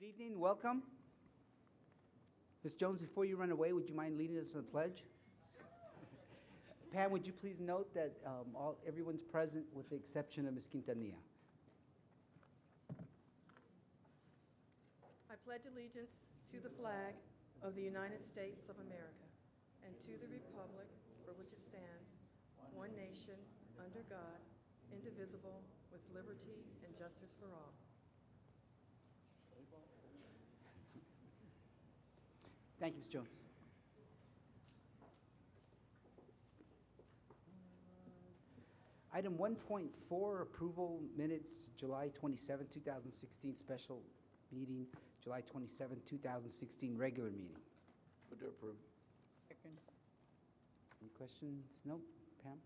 Good evening, welcome. Ms. Jones, before you run away, would you mind leading us in the pledge? Pam, would you please note that everyone's present with the exception of Ms. Quintanilla? I pledge allegiance to the flag of the United States of America and to the republic for which it stands, one nation, under God, indivisible, with liberty and justice for all. Thank you, Ms. Jones. Item 1.4, approval minutes, July 27, 2016, special meeting, July 27, 2016, regular meeting. Would to approve. Second. Any questions? No? Pam?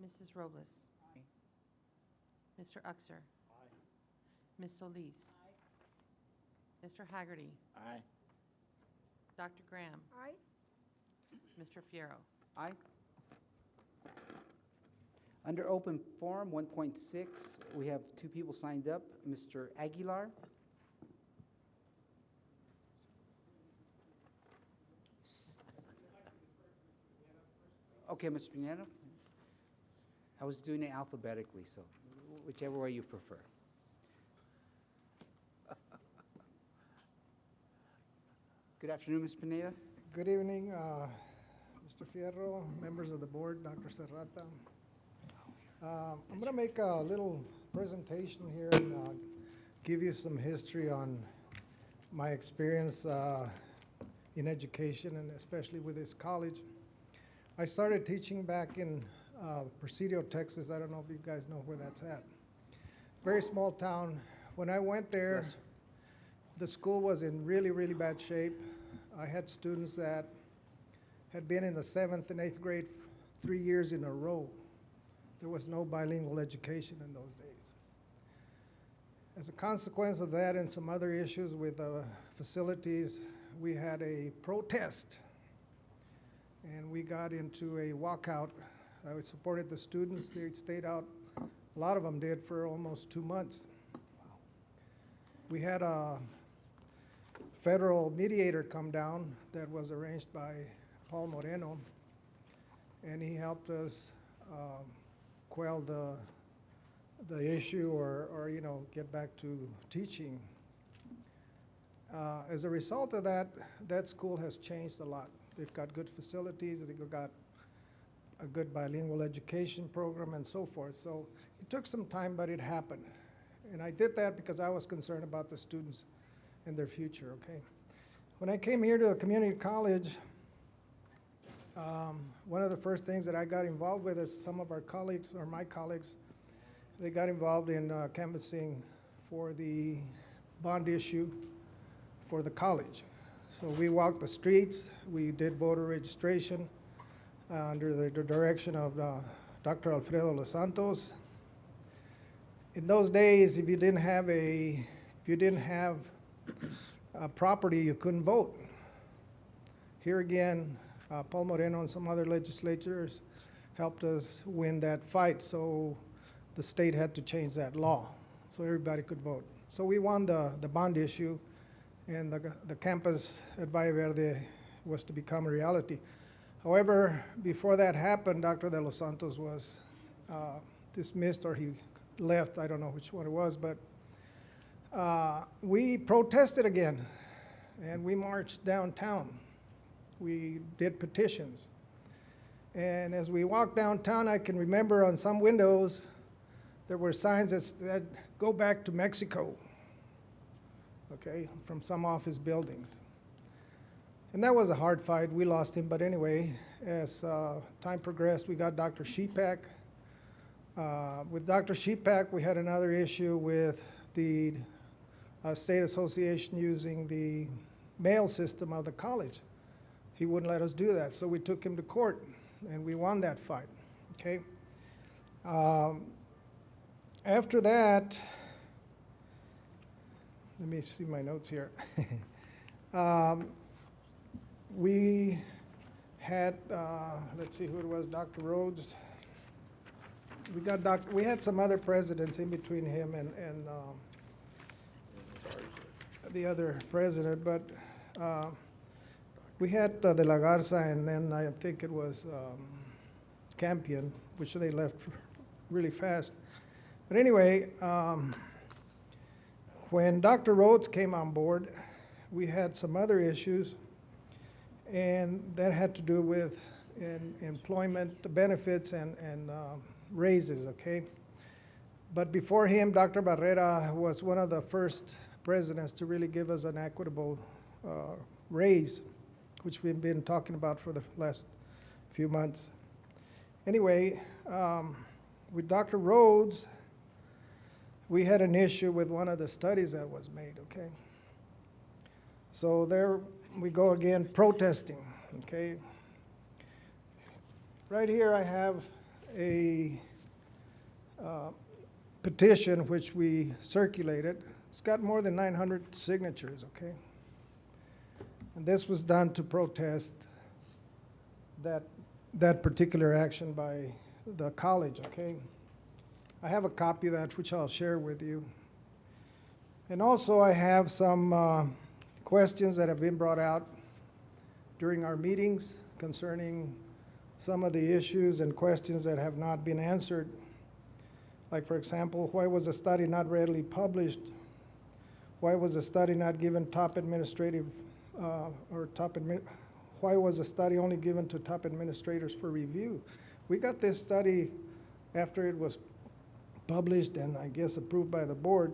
Mrs. Robles. Aye. Mr. Uxer. Aye. Ms. Solis. Aye. Mr. Haggerty. Aye. Dr. Graham. Aye. Mr. Fierro. Aye. Under open forum, 1.6, we have two people signed up. Mr. Aguilar. Okay, Mr. Pineda. I was doing it alphabetically, so whichever way you prefer. Good afternoon, Ms. Pineda. Good evening, Mr. Fierro, members of the board, Dr. Serrata. I'm going to make a little presentation here and give you some history on my experience in education and especially with this college. I started teaching back in Presidio, Texas. I don't know if you guys know where that's at. Very small town. When I went there, Yes. the school was in really, really bad shape. I had students that had been in the 7th and 8th grade 3 years in a row. There was no bilingual education in those days. As a consequence of that and some other issues with facilities, we had a protest. And we got into a walkout. I supported the students. They stayed out, a lot of them did, for almost 2 months. We had a federal mediator come down that was arranged by Paul Moreno, and he helped us quell the issue or get back to teaching. As a result of that, that school has changed a lot. They've got good facilities, they've got a good bilingual education program and so forth. So it took some time, but it happened. And I did that because I was concerned about the students and their future, okay? When I came here to a community college, one of the first things that I got involved with is some of our colleagues, or my colleagues, they got involved in canvassing for the bond issue for the college. So we walked the streets, we did voter registration under the direction of Dr. Alfredo Los Santos. In those days, if you didn't have a property, you couldn't vote. Here again, Paul Moreno and some other legislators helped us win that fight, so the state had to change that law so everybody could vote. So we won the bond issue, and the campus at Valle Verde was to become a reality. However, before that happened, Dr. De Los Santos was dismissed, or he left. I don't know which one it was, but we protested again, and we marched downtown. We did petitions. And as we walked downtown, I can remember on some windows, there were signs that said, "Go back to Mexico," okay, from some office buildings. And that was a hard fight. We lost him, but anyway, as time progressed, we got Dr. Sheepak. With Dr. Sheepak, we had another issue with the state association using the mail system of the college. He wouldn't let us do that, so we took him to court, and we won that fight, okay? After that, let me see my notes here. We had, let's see who it was, Dr. Rhodes. we had some other presidents in between him and the other president, but we had De La Garza, and then I think it was Campion, which they left really fast. But anyway, when Dr. Rhodes came on board, we had some other issues, and that had to do with employment benefits and raises, okay? But before him, Dr. Barrera was one of the first presidents to really give us an equitable raise, which we've been talking about for the last few months. Anyway, with Dr. Rhodes, we had an issue with one of the studies that was made, okay? So there we go again, protesting, okay? Right here I have a petition which we circulated. It's got more than 900 signatures, okay? And this was done to protest that particular action by the college, okay? I have a copy of that which I'll share with you. And also I have some questions that have been brought out during our meetings concerning some of the issues and questions that have not been answered. Like, for example, why was a study not readily published? Why was a study not given top administrative, why was a study only given to top administrators for review? We got this study after it was published and I guess approved by the board.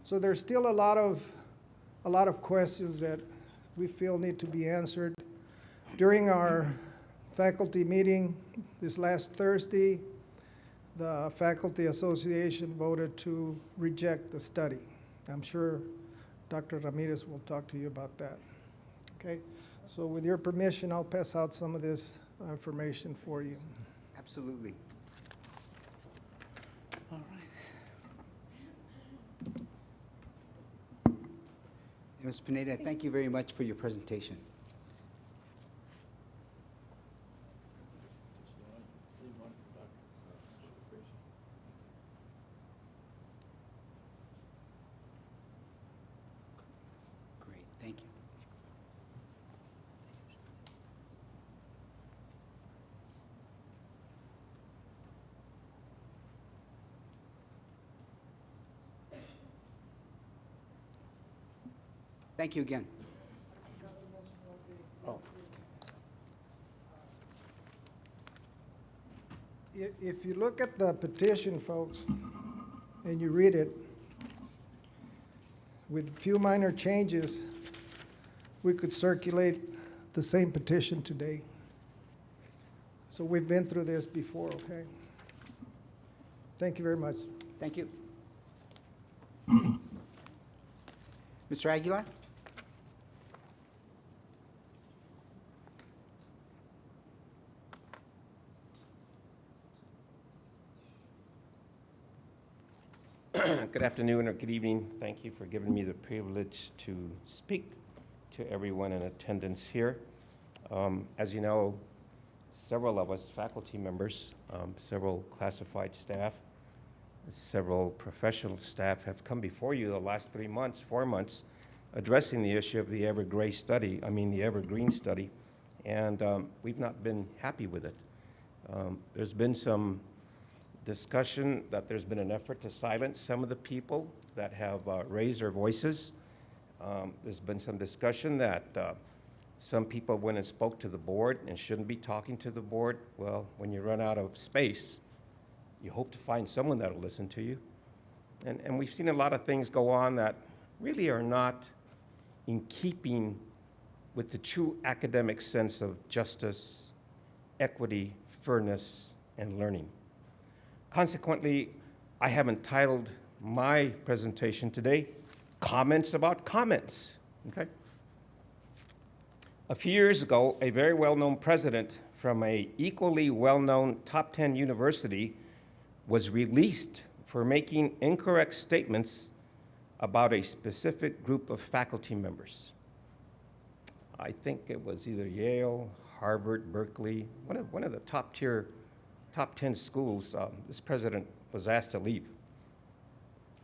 So there's still a lot of questions that we feel need to be answered. During our faculty meeting this last Thursday, the Faculty Association voted to reject the study. I'm sure Dr. Ramirez will talk to you about that. Okay, so with your permission, I'll pass out some of this information for you. Absolutely. All right. Ms. Pineda, thank you very much for your presentation. Great, thank you. Thank you again. Oh. If you look at the petition, folks, and you read it, with few minor changes, we could circulate the same petition today. So we've been through this before, okay? Thank you very much. Thank you. Mr. Aguilar? Good afternoon or good evening. Thank you for giving me the privilege to speak to everyone in attendance here. As you know, several of us faculty members, several classified staff, several professional staff have come before you the last 3 months, 4 months, addressing the issue of the Evergreen study, and we've not been happy with it. There's been some discussion that there's been an effort to silence some of the people that have raised their voices. There's been some discussion that some people went and spoke to the board and shouldn't be talking to the board. Well, when you run out of space, you hope to find someone that'll listen to you. And we've seen a lot of things go on that really are not in keeping with the true academic sense of justice, equity, fairness, and learning. Consequently, I have entitled my presentation today, Comments About Comments, okay? A few years ago, a very well-known president from an equally well-known top 10 university was released for making incorrect statements about a specific group of faculty members. I think it was either Yale, Harvard, Berkeley, one of the top-tier top 10 schools, this president was asked to leave.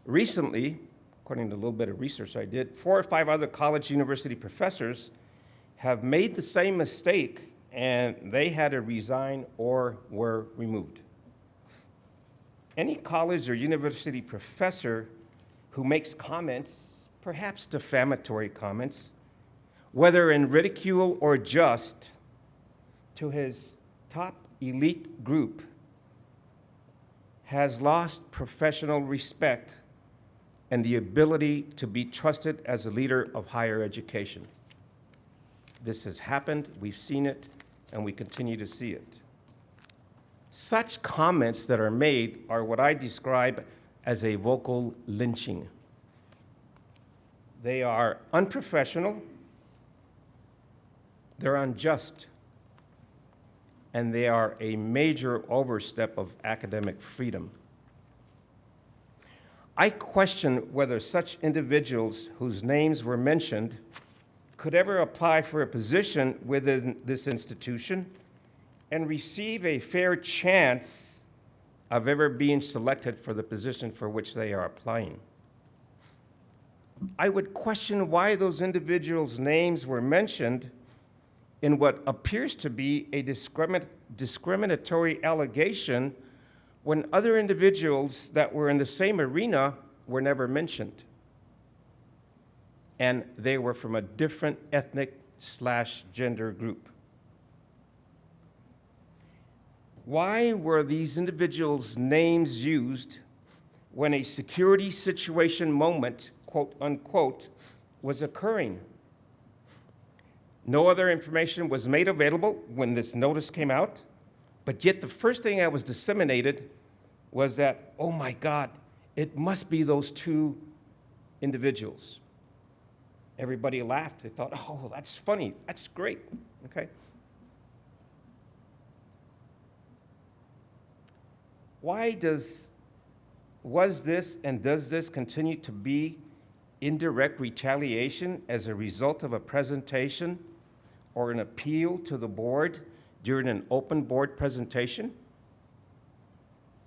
Recently, according to a little bit of research I did, 4 or 5 other college university professors have made the same mistake, and they had to resign or were removed. Any college or university professor who makes comments, perhaps defamatory comments, whether in ridicule or just, to his top elite group, has lost professional respect and the ability to be trusted as a leader of higher education. This has happened, we've seen it, and we continue to see it. Such comments that are made are what I describe as a vocal lynching. They are unprofessional, they're unjust, and they are a major overstep of academic freedom. I question whether such individuals whose names were mentioned could ever apply for a position within this institution and receive a fair chance of ever being selected for the position for which they are applying. I would question why those individuals' names were mentioned in what appears to be a discriminatory allegation when other individuals that were in the same arena were never mentioned. And they were from a different ethnic/gender group. Why were these individuals' names used when a security situation moment, quote unquote, was occurring? No other information was made available when this notice came out, but yet the first thing that was disseminated was that, oh my God, it must be those 2 individuals. Everybody laughed. They thought, oh, that's funny, that's great, okay? Was this and does this continue to be indirect retaliation as a result of a presentation or an appeal to the board during an open board presentation?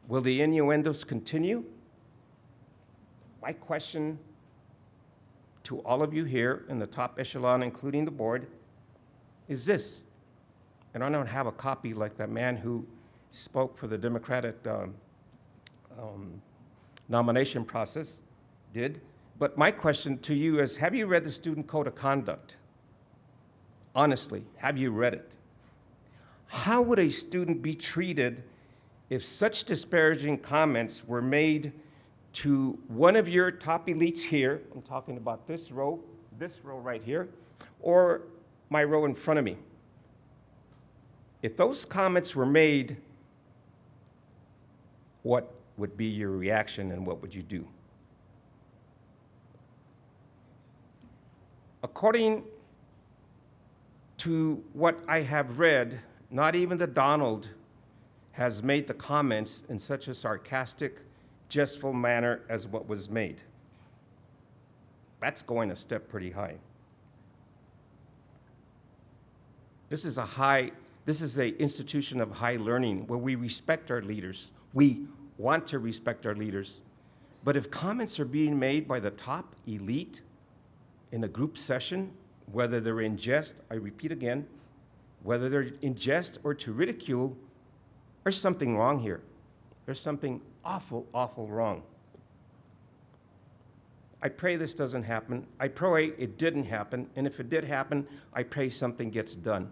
Will the innuendos continue? My question to all of you here in the top echelon, including the board, is this, and I don't have a copy like that man who spoke for the Democratic nomination process did, but my question to you is, have you read the Student Code of Conduct? Honestly, have you read it? How would a student be treated if such disparaging comments were made to one of your top elites here? I'm talking about this row right here, or my row in front of me. If those comments were made, what would be your reaction and what would you do? According to what I have read, not even the Donald has made the comments in such a sarcastic, jestful manner as what was made. That's going a step pretty high. This is an institution of high learning where we respect our leaders. We want to respect our leaders. But if comments are being made by the top elite in a group session, whether they're in jest, I repeat again, whether they're in jest or to ridicule, there's something wrong here. There's something awful, awful wrong. I pray this doesn't happen. I pray it didn't happen. And if it did happen, I pray something gets done.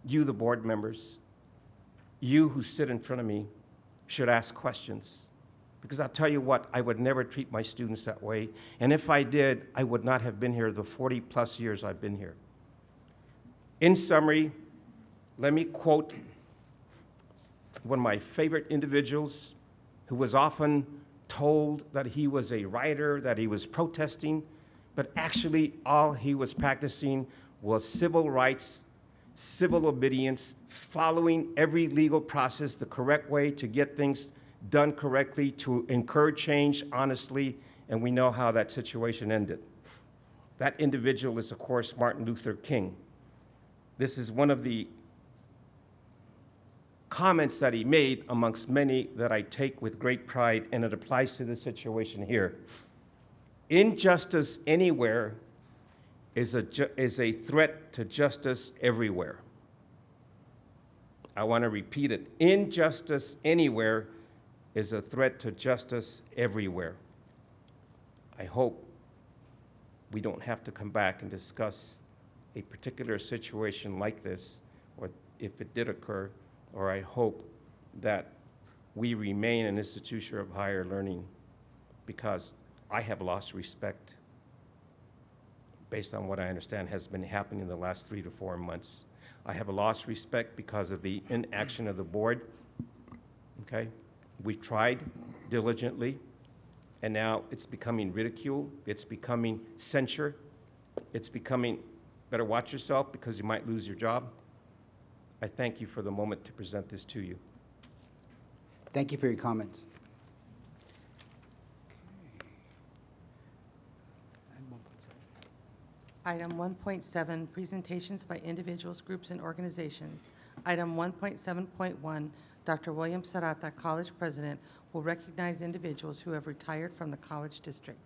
You, the board members, you who sit in front of me, should ask questions. Because I'll tell you what, I would never treat my students that way. And if I did, I would not have been here the 40-plus years I've been here. In summary, let me quote one of my favorite individuals who was often told that he was a rioter, that he was protesting, but actually all he was practicing was civil rights, civil obedience, following every legal process the correct way to get things done correctly, to encourage change honestly, and we know how that situation ended. That individual is, of course, Martin Luther King. This is one of the comments that he made, amongst many that I take with great pride, and it applies to this situation here. Injustice anywhere is a threat to justice everywhere. I want to repeat it. Injustice anywhere is a threat to justice everywhere. I hope we don't have to come back and discuss a particular situation like this, or if it did occur, or I hope that we remain an institution of higher learning, because I have lost respect, based on what I understand has been happening in the last 3 to 4 months. I have lost respect because of the inaction of the board, okay? We tried diligently, and now it's becoming ridicule, it's becoming censure, it's becoming, better watch yourself because you might lose your job. I thank you for the moment to present this to you. Thank you for your comments. Item 1.7, presentations by individuals, groups, and organizations. Item 1.7.1, Dr. William Sarata, College President, will recognize individuals who have retired from the College District.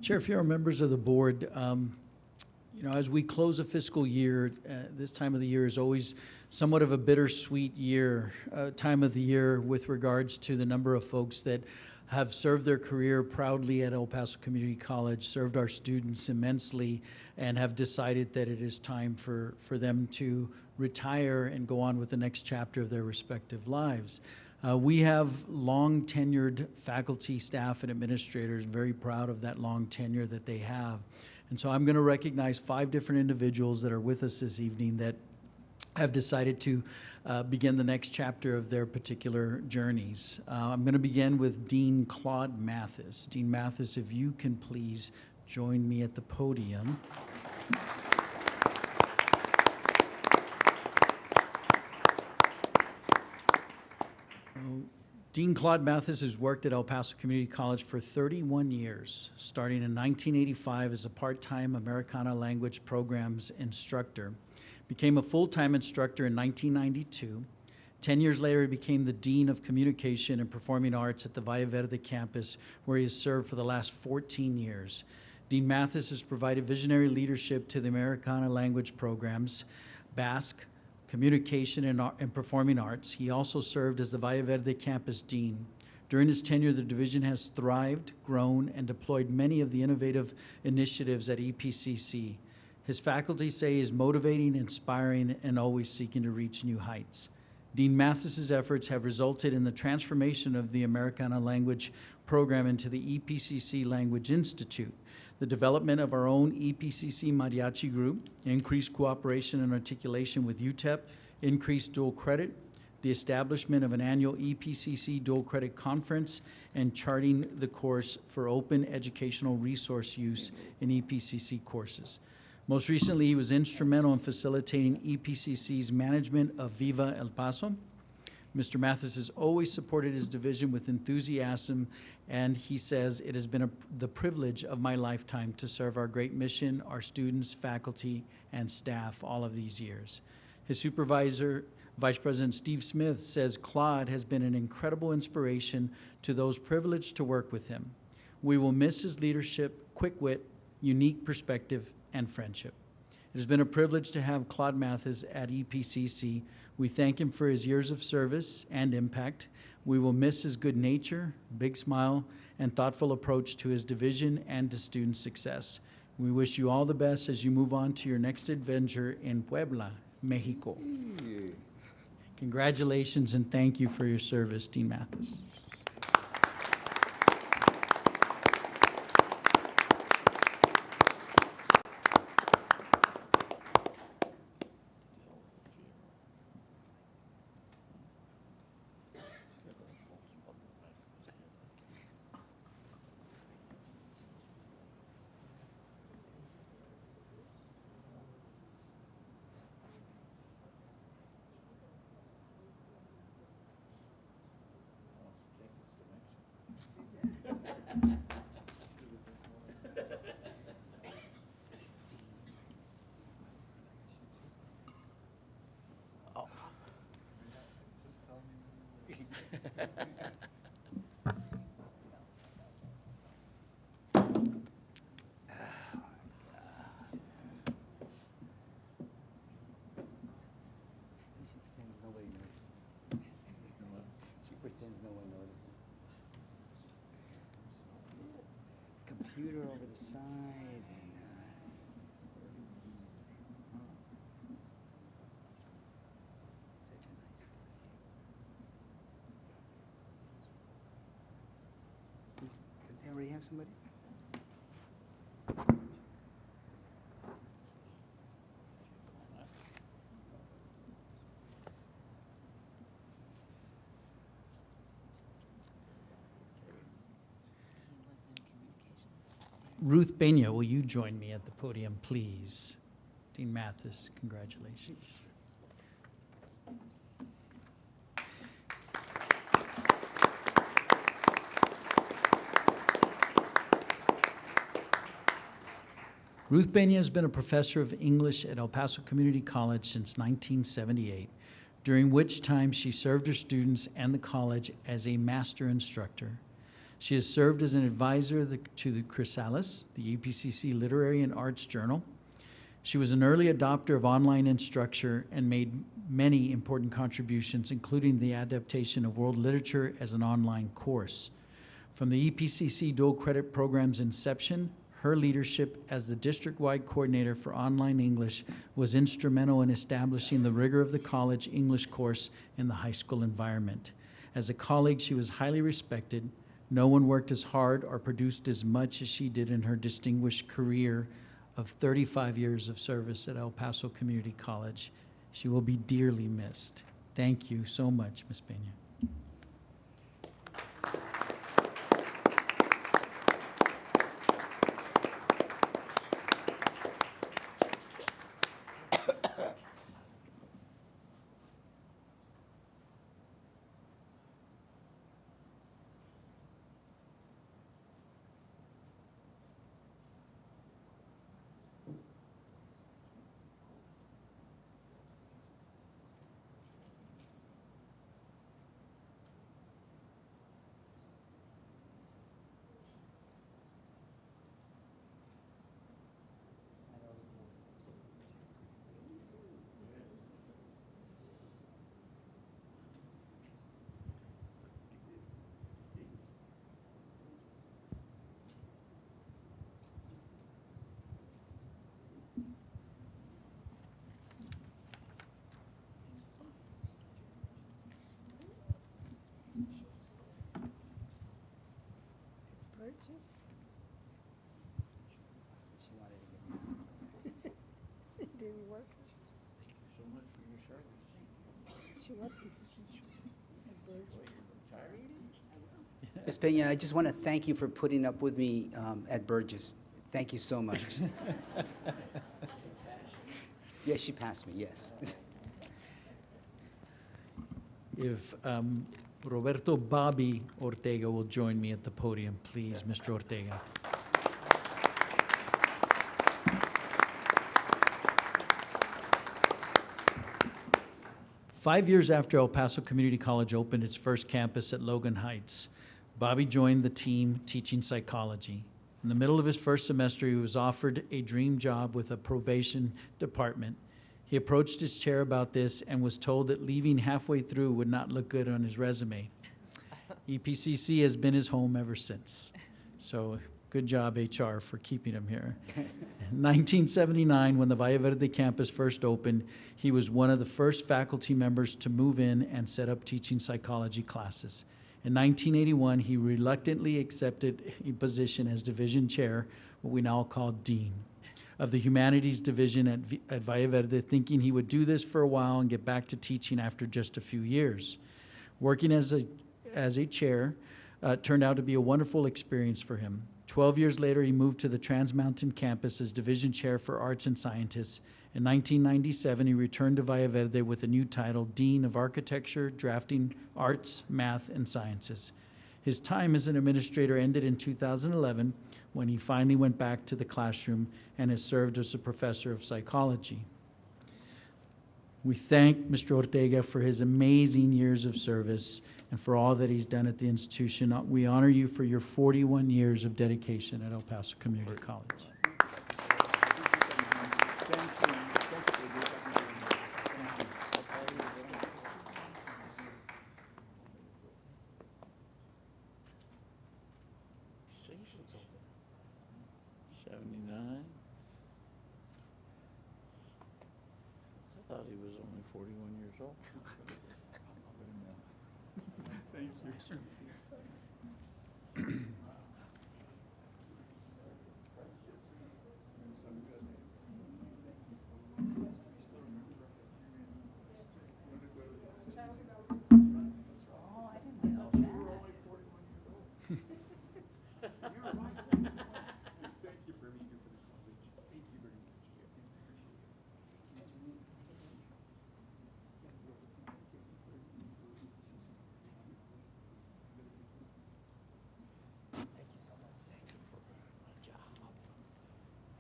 Chair Fierro, members of the board, as we close a fiscal year, this time of the year is always somewhat of a bittersweet time of the year with regards to the number of folks that have served their career proudly at El Paso Community College, served our students immensely, and have decided that it is time for them to retire and go on with the next chapter of their respective lives. We have long tenured faculty, staff, and administrators, very proud of that long tenure that they have. And so I'm going to recognize 5 different individuals that are with us this evening that have decided to begin the next chapter of their particular journeys. I'm going to begin with Dean Claude Mathis. Dean Mathis, if you can please join me at the podium. Dean Claude Mathis has worked at El Paso Community College for 31 years, starting in 1985 as a part-time Americana language programs instructor. Became a full-time instructor in 1992. 10 years later, he became the Dean of Communication and Performing Arts at the Valle Verde campus, where he has served for the last 14 years. Dean Mathis has provided visionary leadership to the Americana language programs, Basque, Communication and Performing Arts. He also served as the Valle Verde campus dean. During his tenure, the division has thrived, grown, and deployed many of the innovative initiatives at EPCC. His faculty say he is motivating, inspiring, and always seeking to reach new heights. Dean Mathis's efforts have resulted in the transformation of the Americana language program into the EPCC Language Institute, the development of our own EPCC Mariachi group, increased cooperation and articulation with UTEP, increased dual credit, the establishment of an annual EPCC dual credit conference, and charting the course for open educational resource use in EPCC courses. Most recently, he was instrumental in facilitating EPCC's management of Viva El Paso. Mr. Mathis has always supported his division with enthusiasm, and he says, it has been the privilege of my lifetime to serve our great mission, our students, faculty, and staff all of these years. His supervisor, Vice President Steve Smith, says Claude has been an incredible inspiration to those privileged to work with him. We will miss his leadership, quick wit, unique perspective, and friendship. It has been a privilege to have Claude Mathis at EPCC. We thank him for his years of service and impact. We will miss his good nature, big smile, and thoughtful approach to his division and to student success. We wish you all the best as you move on to your next adventure in Puebla, Mexico. Congratulations and thank you for your service, Dean Mathis. She pretends nobody notices. She pretends no one notices. Computer over the side and, such a nice day. Did they already have somebody? Ruth Peña, will you join me at the podium, please? Dean Mathis, congratulations. Ruth Peña has been a professor of English at El Paso Community College since 1978, during which time she served her students and the college as a master instructor. She has served as an advisor to the Chrysalis, the EPCC Literary and Arts Journal. She was an early adopter of online instruction and made many important contributions, including the adaptation of world literature as an online course. From the EPCC dual credit program's inception, her leadership as the district-wide coordinator for online English was instrumental in establishing the rigor of the college English course in the high school environment. As a colleague, she was highly respected. No one worked as hard or produced as much as she did in her distinguished career of 35 years of service at El Paso Community College. She will be dearly missed. Thank you so much, Ms. Peña. She wanted to get It didn't work. She was his teacher at Burgess. Ms. Peña, I just want to thank you for putting up with me at Burgess. Thank you so much. Yes, she passed me, yes. If Roberto Bobby Ortega will join me at the podium, please, Mr. Ortega. Five years after El Paso Community College opened its first campus at Logan Heights, Bobby joined the team teaching psychology. In the middle of his first semester, he was offered a dream job with a probation department. He approached his chair about this and was told that leaving halfway through would not look good on his resume. EPCC has been his home ever since. So good job, HR, for keeping him here. In 1979, when the Valle Verde campus first opened, he was one of the first faculty members to move in and set up teaching psychology classes. In 1981, he reluctantly accepted a position as division chair, what we now call dean, of the humanities division at Valle Verde, thinking he would do this for a while and get back to teaching after just a few years. Working as a chair turned out to be a wonderful experience for him. 12 years later, he moved to the Trans Mountain campus as division chair for arts and scientists. In 1997, he returned to Valle Verde with a new title, Dean of Architecture, Drafting, Arts, Math, and Sciences. His time as an administrator ended in 2011 when he finally went back to the classroom and has served as a professor of psychology. We thank Mr. Ortega for his amazing years of service and for all that he's done at the institution. We honor you for your 41 years of dedication at El Paso Community College. Station's open. 79. I thought he was only 41 years old.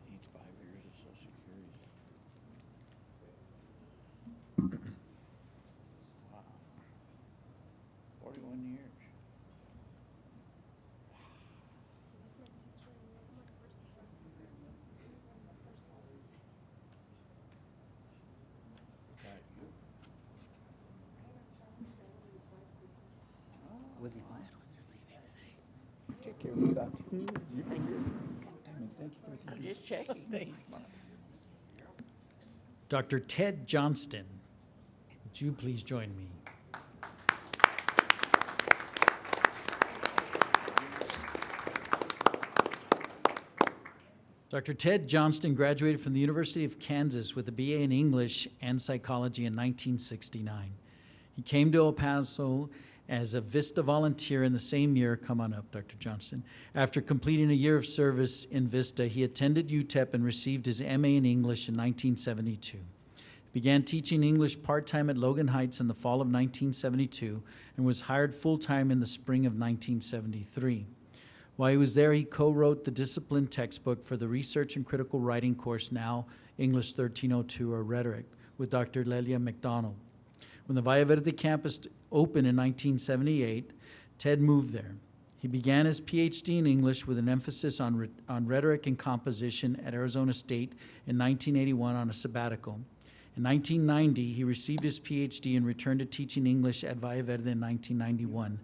Needs 5 years of Social Security. Wow. 41 years. Right. Was he what? Take care of you, Doc. You've been good. Thank you for I'm just checking. Thanks, Mom. Dr. Ted Johnston, would you please join me? Dr. Ted Johnston graduated from the University of Kansas with a BA in English and Psychology in 1969. He came to El Paso as a VISTA volunteer in the same year. Come on up, Dr. Johnston. After completing a year of service in VISTA, he attended UTEP and received his MA in English in 1972. He began teaching English part-time at Logan Heights in the fall of 1972 and was hired full-time in the spring of 1973. While he was there, he co-wrote the discipline textbook for the Research and Critical Writing course, now English 1302 or Rhetoric, with Dr. Lelia McDonald. When the Valle Verde campus opened in 1978, Ted moved there. He began his PhD in English with an emphasis on rhetoric and composition at Arizona State in 1981 on a sabbatical. In 1990, he received his PhD and returned to teaching English at Valle Verde in 1991,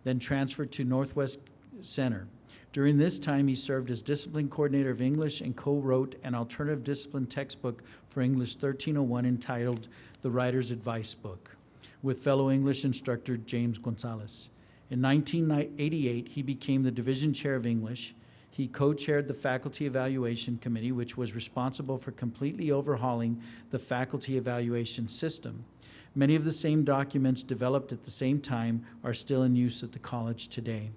then transferred to Northwest Center. During this time, he served as discipline coordinator of English and co-wrote an alternative discipline textbook for English 1301 entitled The Writer's Advice Book, with fellow English instructor James Gonzalez. In 1988, he became the division chair of English. He co-chaired the Faculty Evaluation Committee, which was responsible for completely overhauling the faculty evaluation system. Many of the same documents developed at the same time are still in use at the college today.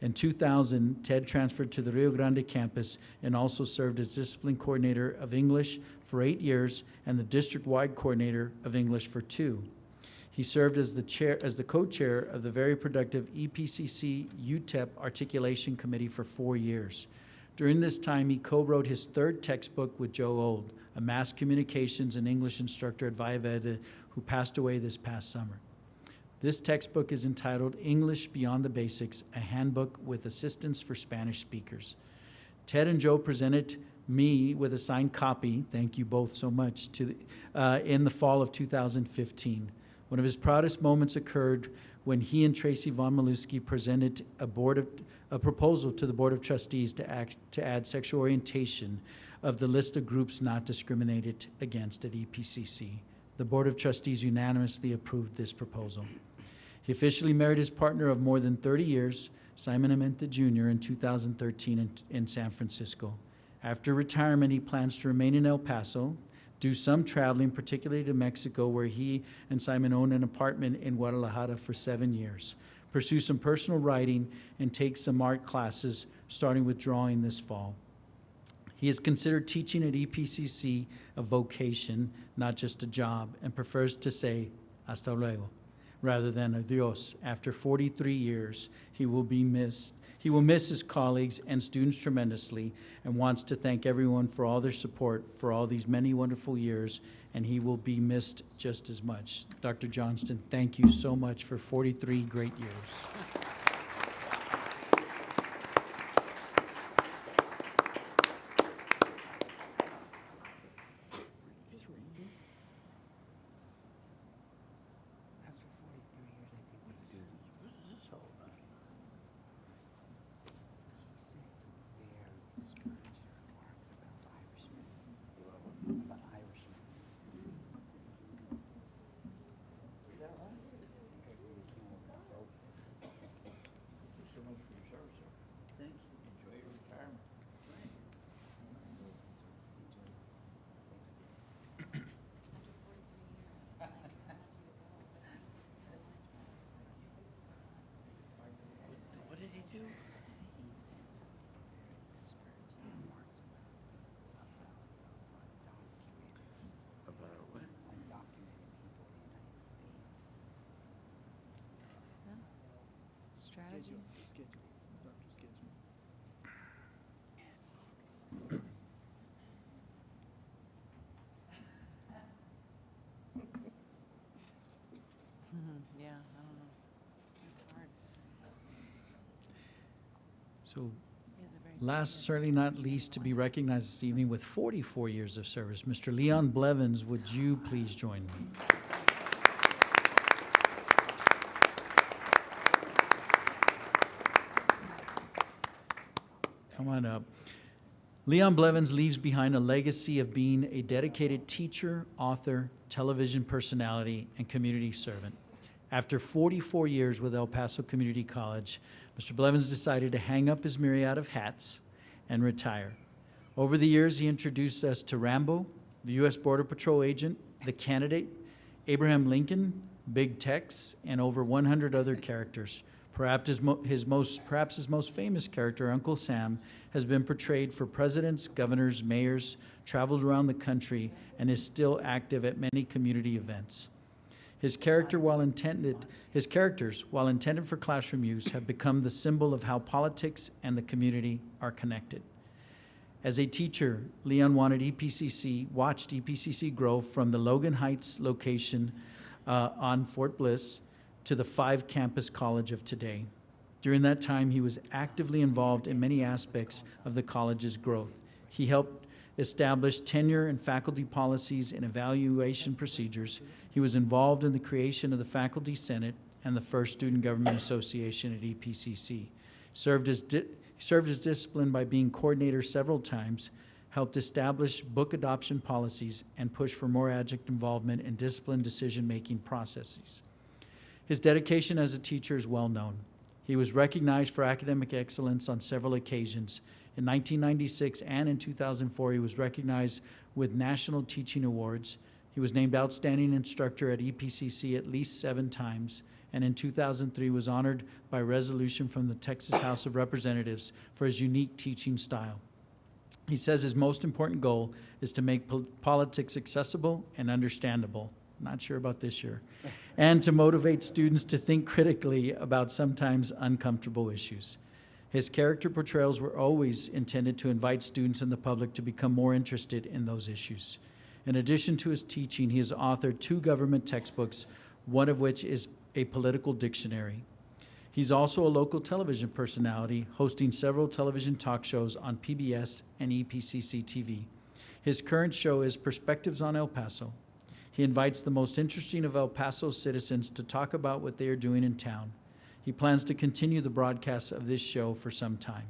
In 2000, Ted transferred to the Rio Grande campus and also served as discipline coordinator of English for 8 years and the district-wide coordinator of English for 2. He served as the co-chair of the very productive EPCC UTEP Articulation Committee for 4 years. During this time, he co-wrote his 3rd textbook with Joe Old, a mass communications and English instructor at Valle Verde who passed away this past summer. This textbook is entitled English Beyond the Basics, a handbook with assistance for Spanish speakers. Ted and Joe presented me with a signed copy, thank you both so much, in the fall of 2015. One of his proudest moments occurred when he and Tracy Von Malusky presented a proposal to the Board of Trustees to add sexual orientation of the list of groups not discriminated against at EPCC. The Board of Trustees unanimously approved this proposal. He officially married his partner of more than 30 years, Simon Amenta Jr., in 2013 in San Francisco. After retirement, he plans to remain in El Paso, do some traveling, particularly to Mexico, where he and Simon own an apartment in Guadalajara for 7 years, pursue some personal writing, and take some art classes, starting with drawing this fall. He has considered teaching at EPCC a vocation, not just a job, and prefers to say, hasta luego. rather than adios. After 43 years, he will be missed. He will miss his colleagues and students tremendously and wants to thank everyone for all their support for all these many wonderful years, and he will be missed just as much. Dr. Johnston, thank you so much for 43 great years. After 43 years, I think we're due. What is this all about? He said some very disparaging remarks about Irishmen. About Irishmen. Thank you so much for your service, sir. Thank you. Enjoy your retirement. What did he do? About what? Strategy. Yeah, I don't know. It's hard. So He has a very. last, certainly not least, to be recognized this evening with 44 years of service, Mr. Leon Blevins, would you please join me? Come on up. Leon Blevins leaves behind a legacy of being a dedicated teacher, author, television personality, and community servant. After 44 years with El Paso Community College, Mr. Blevins decided to hang up his myriad of hats and retire. Over the years, he introduced us to Rambo, the U.S. Border Patrol agent, the candidate, Abraham Lincoln, Big Tex, and over 100 other characters. Perhaps his most famous character, Uncle Sam, has been portrayed for presidents, governors, mayors, traveled around the country, and is still active at many community events. His characters, while intended for classroom use, have become the symbol of how politics and the community are connected. As a teacher, Leon watched EPCC grow from the Logan Heights location on Fort Bliss to the 5-campus college of today. During that time, he was actively involved in many aspects of the college's growth. He helped establish tenure and faculty policies and evaluation procedures. He was involved in the creation of the Faculty Senate and the first Student Government Association at EPCC. Served as discipline by being coordinator several times, helped establish book adoption policies, and pushed for more adjunct involvement in discipline decision-making processes. His dedication as a teacher is well known. He was recognized for academic excellence on several occasions. In 1996 and in 2004, he was recognized with National Teaching Awards. He was named Outstanding Instructor at EPCC at least 7 times, and in 2003 was honored by resolution from the Texas House of Representatives for his unique teaching style. He says his most important goal is to make politics accessible and understandable. Not sure about this year. And to motivate students to think critically about sometimes uncomfortable issues. His character portrayals were always intended to invite students and the public to become more interested in those issues. In addition to his teaching, he has authored 2 government textbooks, one of which is a political dictionary. He's also a local television personality, hosting several television talk shows on PBS and EPCC TV. His current show is Perspectives on El Paso. He invites the most interesting of El Paso citizens to talk about what they are doing in town. He plans to continue the broadcast of this show for some time.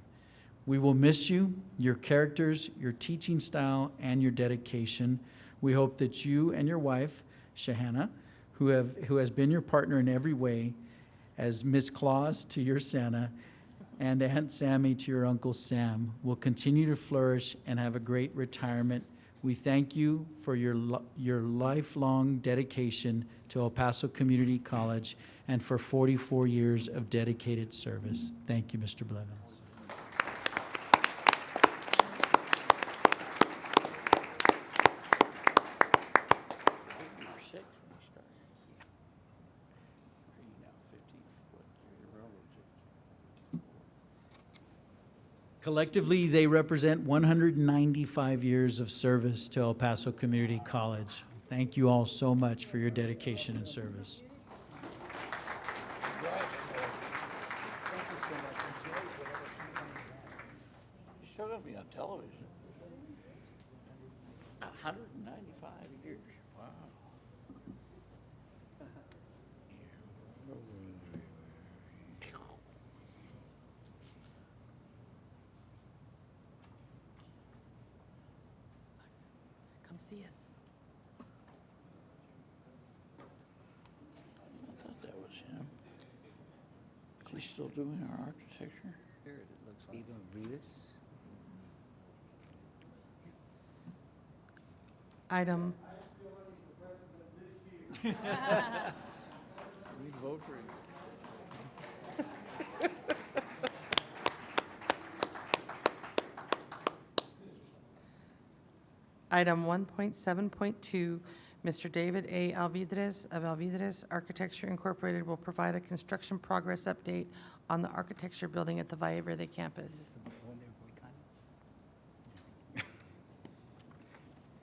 We will miss you, your characters, your teaching style, and your dedication. We hope that you and your wife, Shahana, who has been your partner in every way, as Miss Claus to your Santa, and Aunt Sammy to your Uncle Sam, will continue to flourish and have a great retirement. We thank you for your lifelong dedication to El Paso Community College and for 44 years of dedicated service. Thank you, Mr. Blevins. You were 6 when you started. Collectively, they represent 195 years of service to El Paso Community College. Thank you all so much for your dedication and service. Thank you so much. Enjoy whatever You're still gonna be on television. 195 years, wow. Come see us. I thought that was him. Is he still doing our architecture? Here it looks like. Even Rivas. Item, We vote for him. Item 1.7.2, Mr. David A. Alvidrez of Alvidrez Architecture Incorporated will provide a construction progress update on the architecture building at the Valle Verde campus.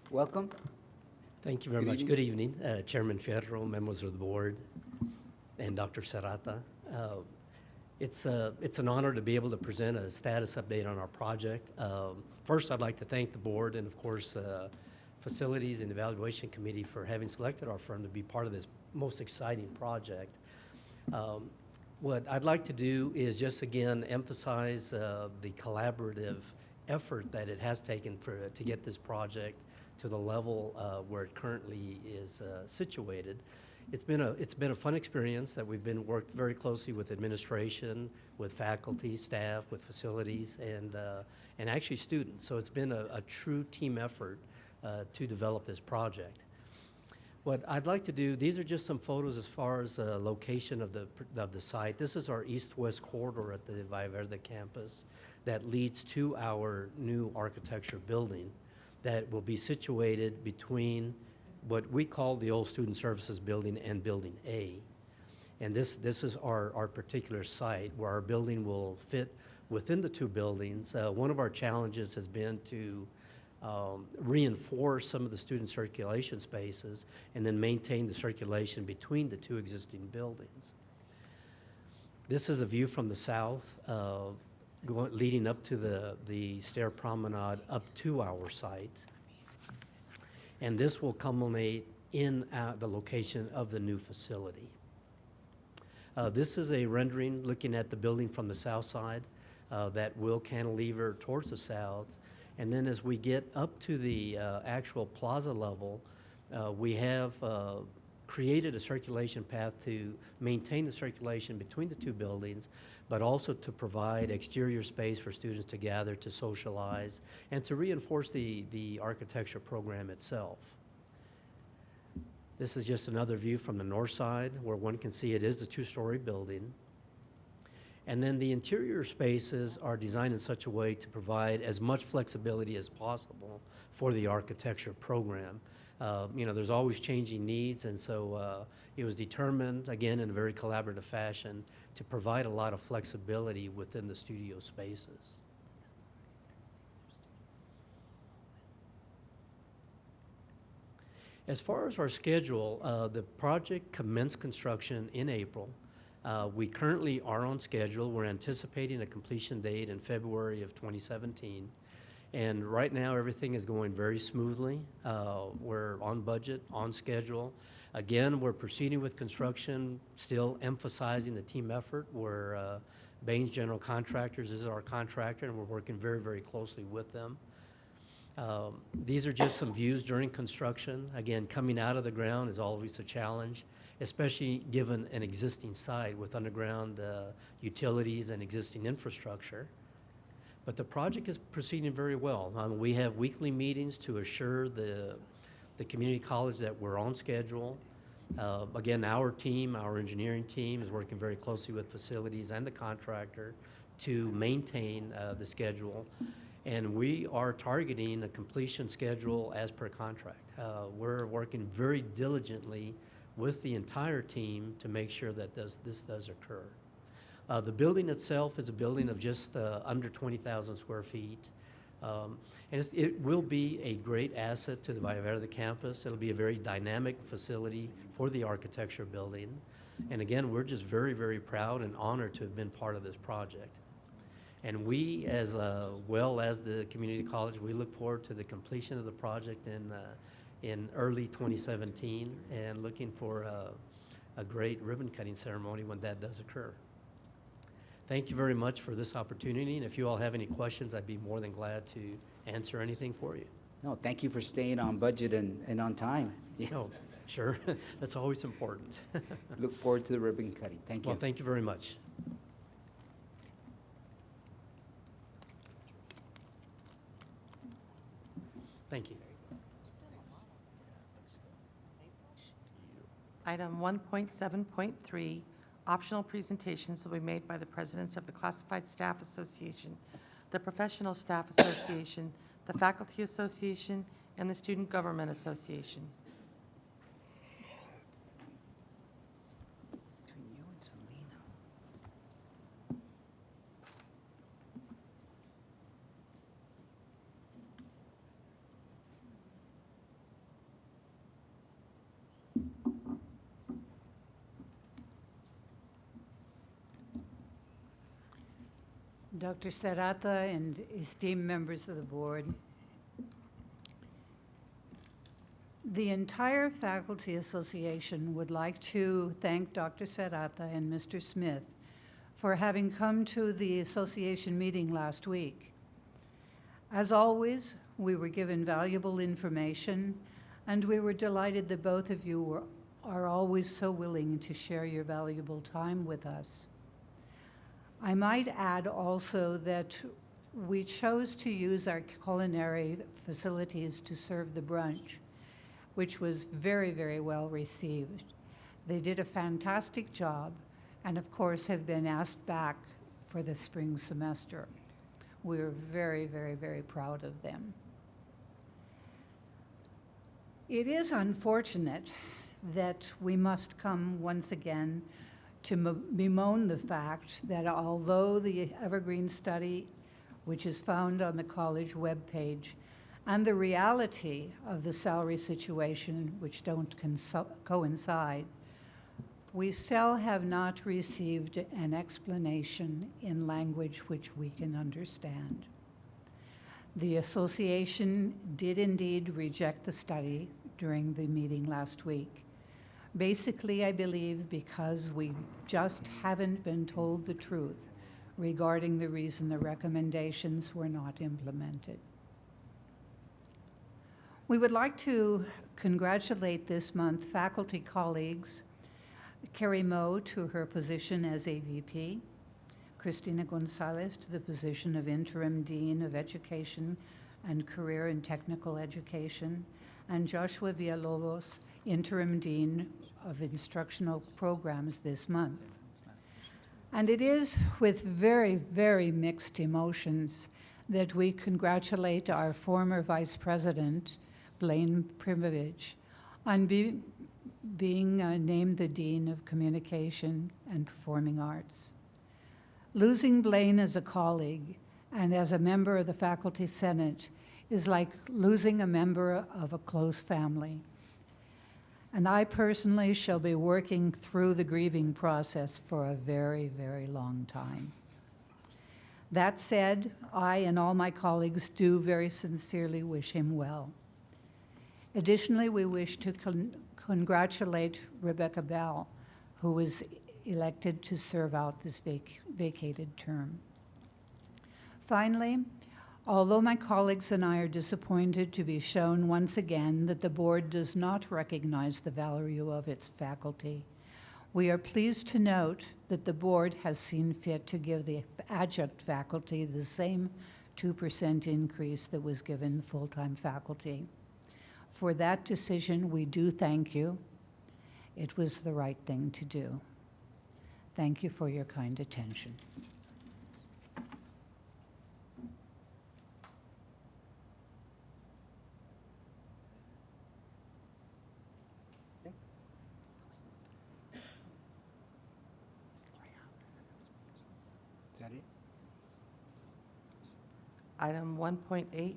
Welcome. Thank you very Good much. evening. Good evening, Chairman Fierro, members of the board, and Dr. Serrata. It's an honor to be able to present a status update on our project. First, I'd like to thank the board and, of course, Facilities and Evaluation Committee for having selected our firm to be part of this most exciting project. What I'd like to do is just again emphasize the collaborative effort that it has taken to get this project to the level where it currently is situated. It's been a fun experience that we've worked very closely with administration, with faculty, staff, with facilities, and actually students. So it's been a true team effort to develop this project. What I'd like to do, these are just some photos as far as location of the site. This is our east-west corridor at the Valle Verde campus that leads to our new architecture building that will be situated between what we call the old Student Services Building and Building A. And this is our particular site where our building will fit within the two buildings. One of our challenges has been to reinforce some of the student circulation spaces and then maintain the circulation between the two existing buildings. This is a view from the south, leading up to the stair promenade up to our site. And this will culminate in the location of the new facility. This is a rendering looking at the building from the south side that will cantilever towards the south. And then as we get up to the actual plaza level, we have created a circulation path to maintain the circulation between the two buildings, but also to provide exterior space for students to gather, to socialize, and to reinforce the architecture program itself. This is just another view from the north side where one can see it is a two-story building. And then the interior spaces are designed in such a way to provide as much flexibility as possible for the architecture program. There's always changing needs, and so it was determined, again, in a very collaborative fashion, to provide a lot of flexibility within the studio spaces. As far as our schedule, the project commenced construction in April. We currently are on schedule. We're anticipating a completion date in February of 2017. And right now, everything is going very smoothly. We're on budget, on schedule. Again, we're proceeding with construction, still emphasizing the team effort. Baines General Contractors is our contractor, and we're working very, very closely with them. These are just some views during construction. Again, coming out of the ground is always a challenge, especially given an existing site with underground utilities and existing infrastructure. But the project is proceeding very well. We have weekly meetings to assure the community college that we're on schedule. Again, our engineering team is working very closely with facilities and the contractor to maintain the schedule. And we are targeting a completion schedule as per contract. We're working very diligently with the entire team to make sure that this does occur. The building itself is a building of just under 20,000 square feet. And it will be a great asset to the Valle Verde campus. It'll be a very dynamic facility for the architecture building. And again, we're just very, very proud and honored to have been part of this project. And we, as well as the community college, we look forward to the completion of the project in early 2017 and looking for a great ribbon cutting ceremony when that does occur. Thank you very much for this opportunity, and if you all have any questions, I'd be more than glad to answer anything for you. No, thank you for staying on budget and on time. Yeah. No, sure, that's always important. Look forward to the ribbon cutting. Thank you. Well, thank you very much. Thank you. Item 1.7.3, optional presentations will be made by the presidents of the Classified Staff Association, the Professional Staff Association, the Faculty Association, and the Student Government Association. Between you and Selena. Dr. Serrata and esteemed members of the board, the entire Faculty Association would like to thank Dr. Serrata and Mr. Smith for having come to the association meeting last week. As always, we were given valuable information, and we were delighted that both of you are always so willing to share your valuable time with us. I might add also that we chose to use our culinary facilities to serve the brunch, which was very, very well received. They did a fantastic job and, of course, have been asked back for the spring semester. We're very, very, very proud of them. It is unfortunate that we must come once again to bemoan the fact that although the Evergreen study, which is found on the college webpage, and the reality of the salary situation, which don't coincide, we still have not received an explanation in language which we can understand. The association did indeed reject the study during the meeting last week. Basically, I believe because we just haven't been told the truth regarding the reason the recommendations were not implemented. We would like to congratulate this month faculty colleagues, Carrie Moe to her position as AVP, Cristina Gonzalez to the position of Interim Dean of Education and Career and Technical Education, and Joshua Villalobos, Interim Dean of Instructional Programs this month. And it is with very, very mixed emotions that we congratulate our former Vice President, Blaine Primovich, on being named the Dean of Communication and Performing Arts. Losing Blaine as a colleague and as a member of the Faculty Senate is like losing a member of a close family. And I personally shall be working through the grieving process for a very, very long time. That said, I and all my colleagues do very sincerely wish him well. Additionally, we wish to congratulate Rebecca Bell, who was elected to serve out this vacated term. Finally, although my colleagues and I are disappointed to be shown once again that the board does not recognize the value of its faculty, we are pleased to note that the board has seen fit to give the adjunct faculty the same 2% increase that was given full-time faculty. For that decision, we do thank you. It was the right thing to do. Thank you for your kind attention. Is that it? Item 1.8,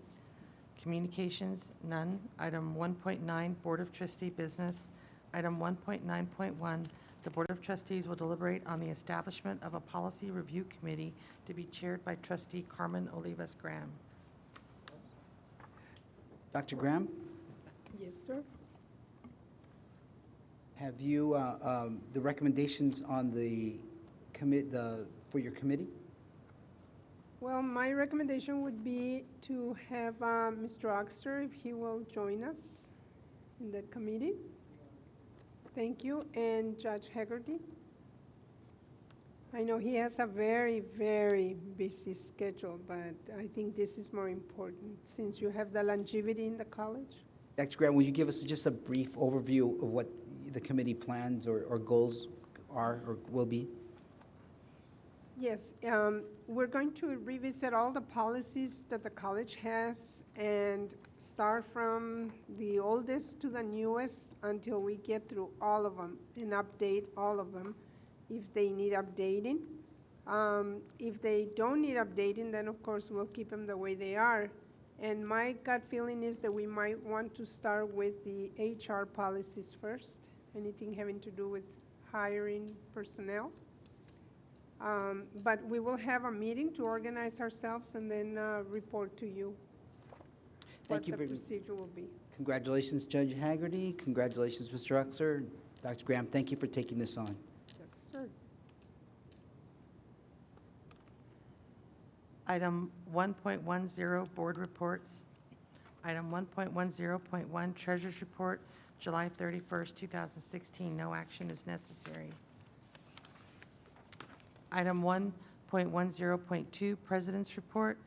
communications, none. Item 1.9, Board of Trustee business. Item 1.9.1, the Board of Trustees will deliberate on the establishment of a policy review committee to be chaired by trustee Carmen Olivas Graham. Dr. Graham, Yes, sir. have you, the recommendations on the for your committee? Well, my recommendation would be to have Mr. Oxter, if he will join us in that committee. Thank you, and Judge Haggerty. I know he has a very, very busy schedule, but I think this is more important since you have the longevity in the college. Dr. Graham, will you give us just a brief overview of what the committee plans or goals are or will be? Yes, we're going to revisit all the policies that the college has and start from the oldest to the newest until we get through all of them and update all of them if they need updating. If they don't need updating, then of course we'll keep them the way they are. And my gut feeling is that we might want to start with the HR policies first, anything having to do with hiring personnel. But we will have a meeting to organize ourselves and then report to you Thank you what the very- procedure will be. Congratulations, Judge Haggerty. Congratulations, Mr. Uxer. Dr. Graham, thank you for taking this on. Yes, sir. Item 1.10, Board Reports. Item 1.10.1, Treasurer's Report, July 31st, 2016. No action is necessary. Item 1.10.2, President's Report.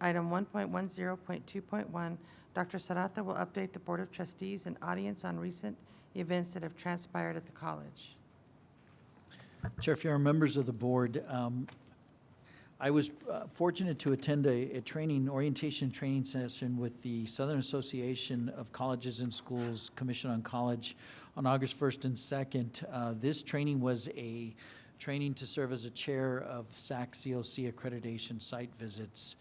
Item 1.10.2.1, Dr. Sarata will update the Board of Trustees and audience on recent events that have transpired at the college. Chair, if you are members of the board, I was fortunate to attend a orientation training session with the Southern Association of Colleges and Schools Commission on College on August 1st and 2nd. This training was a training to serve as a chair of SAC COC accreditation site visits.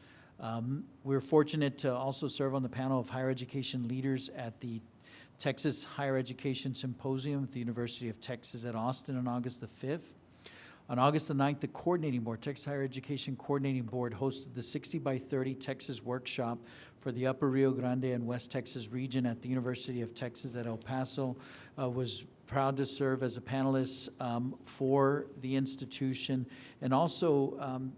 We're fortunate to also serve on the panel of higher education leaders at the Texas Higher Education Symposium at the University of Texas at Austin on August the 5th. On August the 9th, the Coordinating Board, Texas Higher Education Coordinating Board, hosted the 60x30 Texas Workshop for the Upper Rio Grande and West Texas region at the University of Texas at El Paso. Was proud to serve as a panelist for the institution. And also,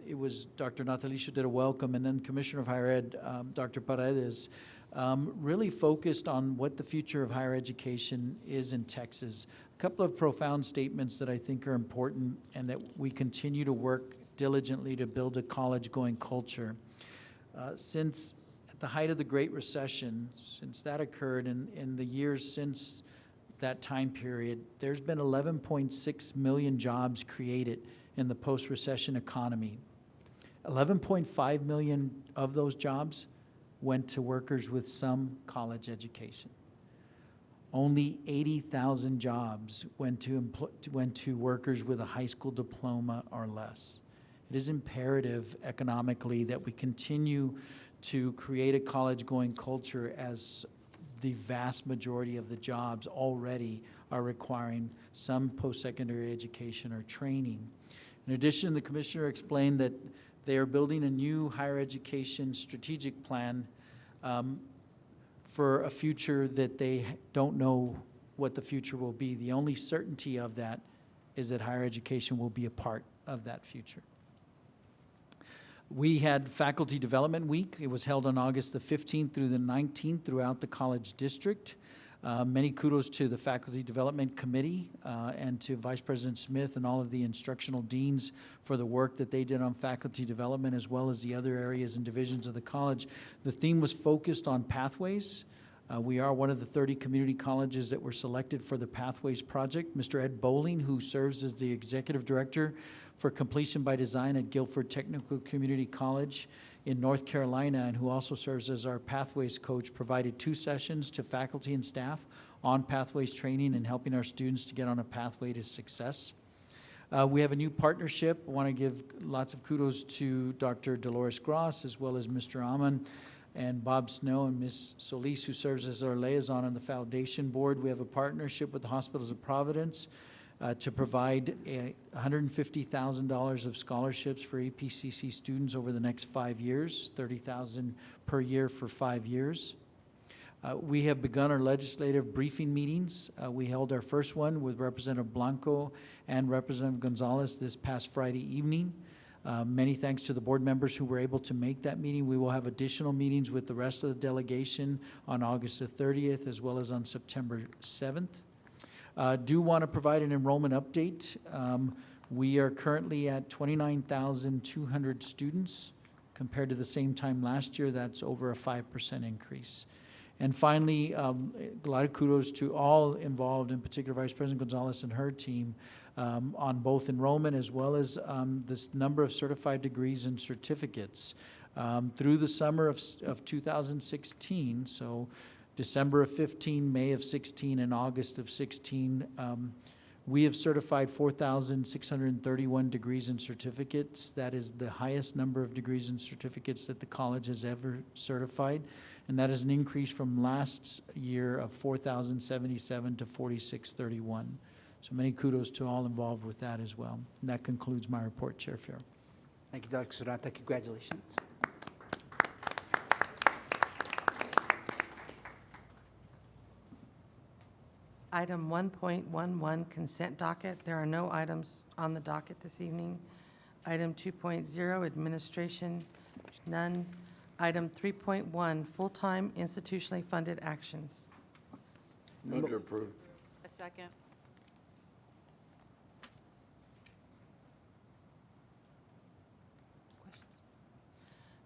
it was Dr. Natalicio did a welcome, and then Commissioner of Higher Ed, Dr. Paredes, really focused on what the future of higher education is in Texas. A couple of profound statements that I think are important and that we continue to work diligently to build a college-going culture. Since at the height of the Great Recession, since that occurred in the years since that time period, there's been 11.6 million jobs created in the post-recession economy. 11.5 million of those jobs went to workers with some college education. Only 80,000 jobs went to workers with a high school diploma or less. It is imperative economically that we continue to create a college-going culture, as the vast majority of the jobs already are requiring some post-secondary education or training. In addition, the commissioner explained that they are building a new higher education strategic plan for a future that they don't know what the future will be. The only certainty of that is that higher education will be a part of that future. We had Faculty Development Week. It was held on August the 15th through the 19th throughout the college district. Many kudos to the Faculty Development Committee and to Vice President Smith and all of the instructional deans for the work that they did on faculty development, as well as the other areas and divisions of the college. The theme was focused on pathways. We are one of the 30 community colleges that were selected for the Pathways Project. Mr. Ed Bowling, who serves as the Executive Director for Completion by Design at Guilford Technical Community College in North Carolina, and who also serves as our Pathways coach, provided 2 sessions to faculty and staff on Pathways training and helping our students to get on a pathway to success. We have a new partnership. I want to give lots of kudos to Dr. Dolores Gross, as well as Mr. Aman and Bob Snow and Ms. Solis, who serves as our liaison on the foundation board. We have a partnership with the Hospitals of Providence to provide $150,000 of scholarships for EPCC students over the next 5 years, $30,000 per year for 5 years. We have begun our legislative briefing meetings. We held our first one with Representative Blanco and Representative Gonzalez this past Friday evening. Many thanks to the board members who were able to make that meeting. We will have additional meetings with the rest of the delegation on August the 30th, as well as on September 7th. Do want to provide an enrollment update. We are currently at 29,200 students. Compared to the same time last year, that's over a 5% increase. And finally, a lot of kudos to all involved, in particular Vice President Gonzalez and her team, on both enrollment as well as this number of certified degrees and certificates. Through the summer of 2016, so December of 15, May of 16, and August of 16, we have certified 4,631 degrees and certificates. That is the highest number of degrees and certificates that the college has ever certified. And that is an increase from last year of 4,077 to 4,631. So many kudos to all involved with that as well. And that concludes my report, Chair Farrell. Thank you, Dr. Serrata. Congratulations. Item 1.11, consent docket. There are no items on the docket this evening. Item 2.0, administration, none. Item 3.1, full-time institutionally funded actions. Move to approve. A second.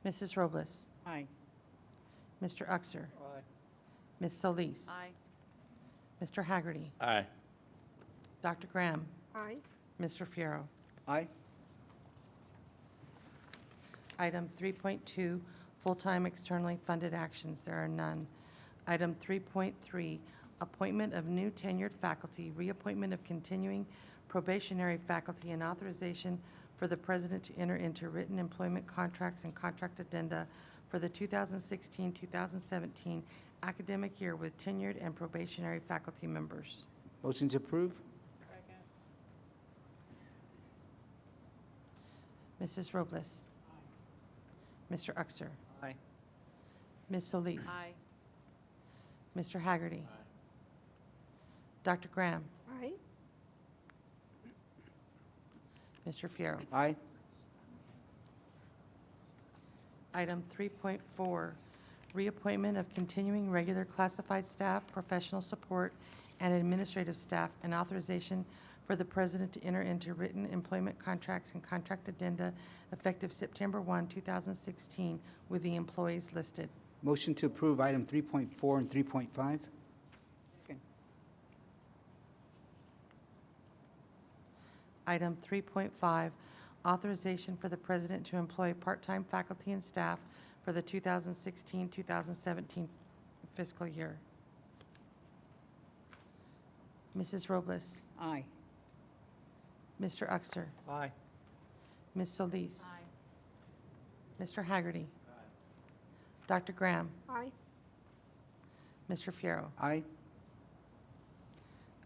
Mrs. Robles. Aye. Mr. Uxer. Aye. Ms. Solis. Aye. Mr. Haggerty. Aye. Dr. Graham. Aye. Mr. Fierro. Aye. Item 3.2, full-time externally funded actions. There are none. Item 3.3, appointment of new tenured faculty, reappointment of continuing probationary faculty, and authorization for the president to enter into written employment contracts and contract addenda for the 2016-2017 academic year with tenured and probationary faculty members. Motion to approve? Mrs. Robles. Mr. Uxer. Aye. Ms. Solis. Aye. Mr. Haggerty. Dr. Graham. Aye. Mr. Fierro. Aye. Item 3.4, reappointment of continuing regular classified staff, professional support, and administrative staff, and authorization for the president to enter into written employment contracts and contract addenda effective September 1, 2016, with the employees listed. Motion to approve item 3.4 and 3.5? Second. Item 3.5, authorization for the president to employ part-time faculty and staff for the 2016-2017 fiscal year. Mrs. Robles. Aye. Mr. Uxer. Aye. Ms. Solis. Mr. Haggerty. Dr. Graham. Aye. Mr. Fierro. Aye.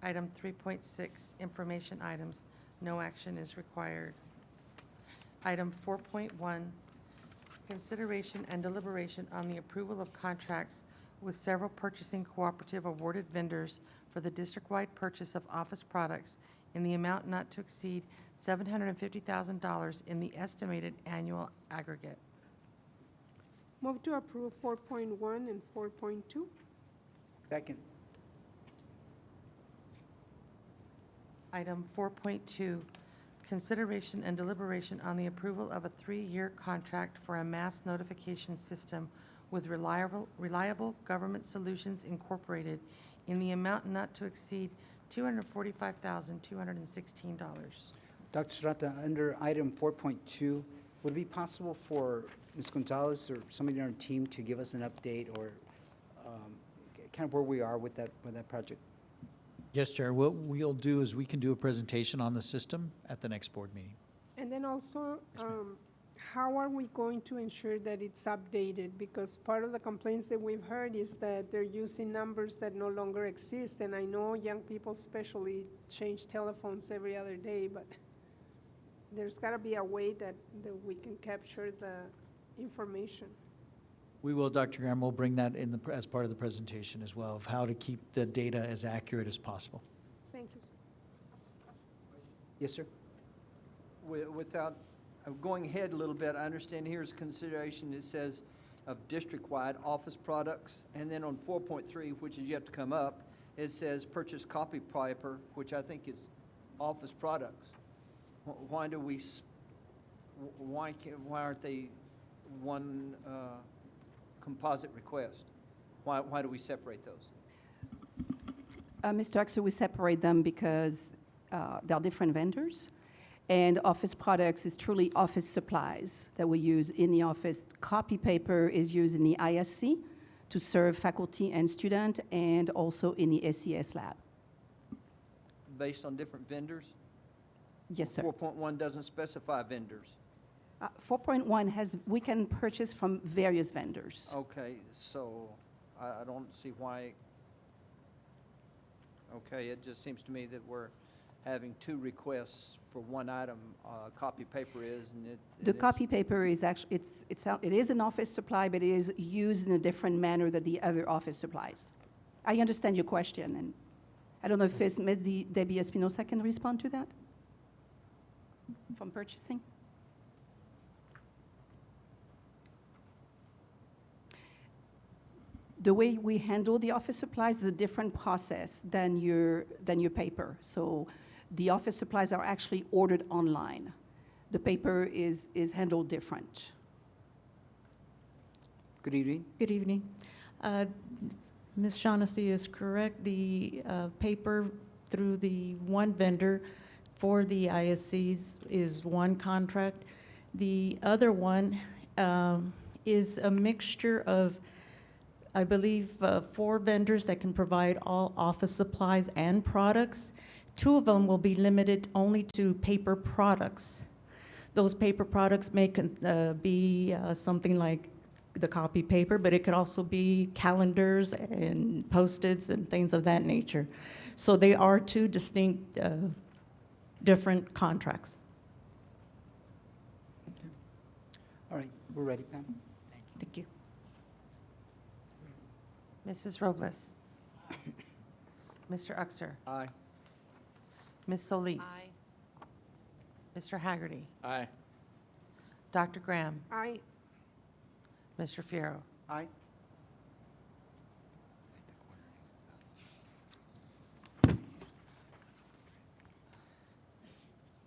Item 3.6, information items. No action is required. Item 4.1, consideration and deliberation on the approval of contracts with several purchasing cooperative awarded vendors for the district-wide purchase of office products in the amount not to exceed $750,000 in the estimated annual aggregate. Move to approve 4.1 and 4.2. Second. Item 4.2, consideration and deliberation on the approval of a 3-year contract for a mass notification system with Reliable Government Solutions Incorporated in the amount not to exceed $245,216. Dr. Serrata, under item 4.2, would it be possible for Ms. Gonzalez or somebody on our team to give us an update or kind of where we are with that project? Yes, Chair. What we'll do is we can do a presentation on the system at the next board meeting. And then also, Yes, ma'am. how are we going to ensure that it's updated? Because part of the complaints that we've heard is that they're using numbers that no longer exist. And I know young people especially change telephones every other day, but there's got to be a way that we can capture the information. We will, Dr. Graham, we'll bring that in as part of the presentation as well, of how to keep the data as accurate as possible. Thank you, sir. Yes, sir. Without, going ahead a little bit, I understand here's consideration, it says of district-wide office products, and then on 4.3, which is yet to come up, it says purchase copy paper, which I think is office products. Why do we, why aren't they one composite request? Why do we separate those? Mr. Axel, we separate them because they are different vendors. And office products is truly office supplies that we use in the office. Copy paper is used in the ISC to serve faculty and student, and also in the SES lab. Based on different vendors? Yes, sir. 4.1 doesn't specify vendors. 4.1 has, we can purchase from various vendors. Okay, so I don't see why. Okay, it just seems to me that we're having two requests for one item. Copy paper is, and The copy paper is actually, it is an office supply, but it is used in a different manner than the other office supplies. I understand your question, and I don't know if Ms. Debbie Espinosa can respond to that from purchasing. The way we handle the office supplies is a different process than your paper. So the office supplies are actually ordered online. The paper is handled different. Good evening. Good evening. Ms. Shaughnessy is correct. The paper through the one vendor for the ISCs is one contract. The other one is a mixture of, I believe, 4 vendors that can provide all office supplies and products. 2 of them will be limited only to paper products. Those paper products may be something like the copy paper, but it could also be calendars and Post-its and things of that nature. So they are 2 distinct, different contracts. All right, we're ready, Pam. Thank you. Mrs. Robles. Mr. Uxer. Aye. Ms. Solis. Aye. Mr. Haggerty. Aye. Dr. Graham. Aye. Mr. Fierro. Aye.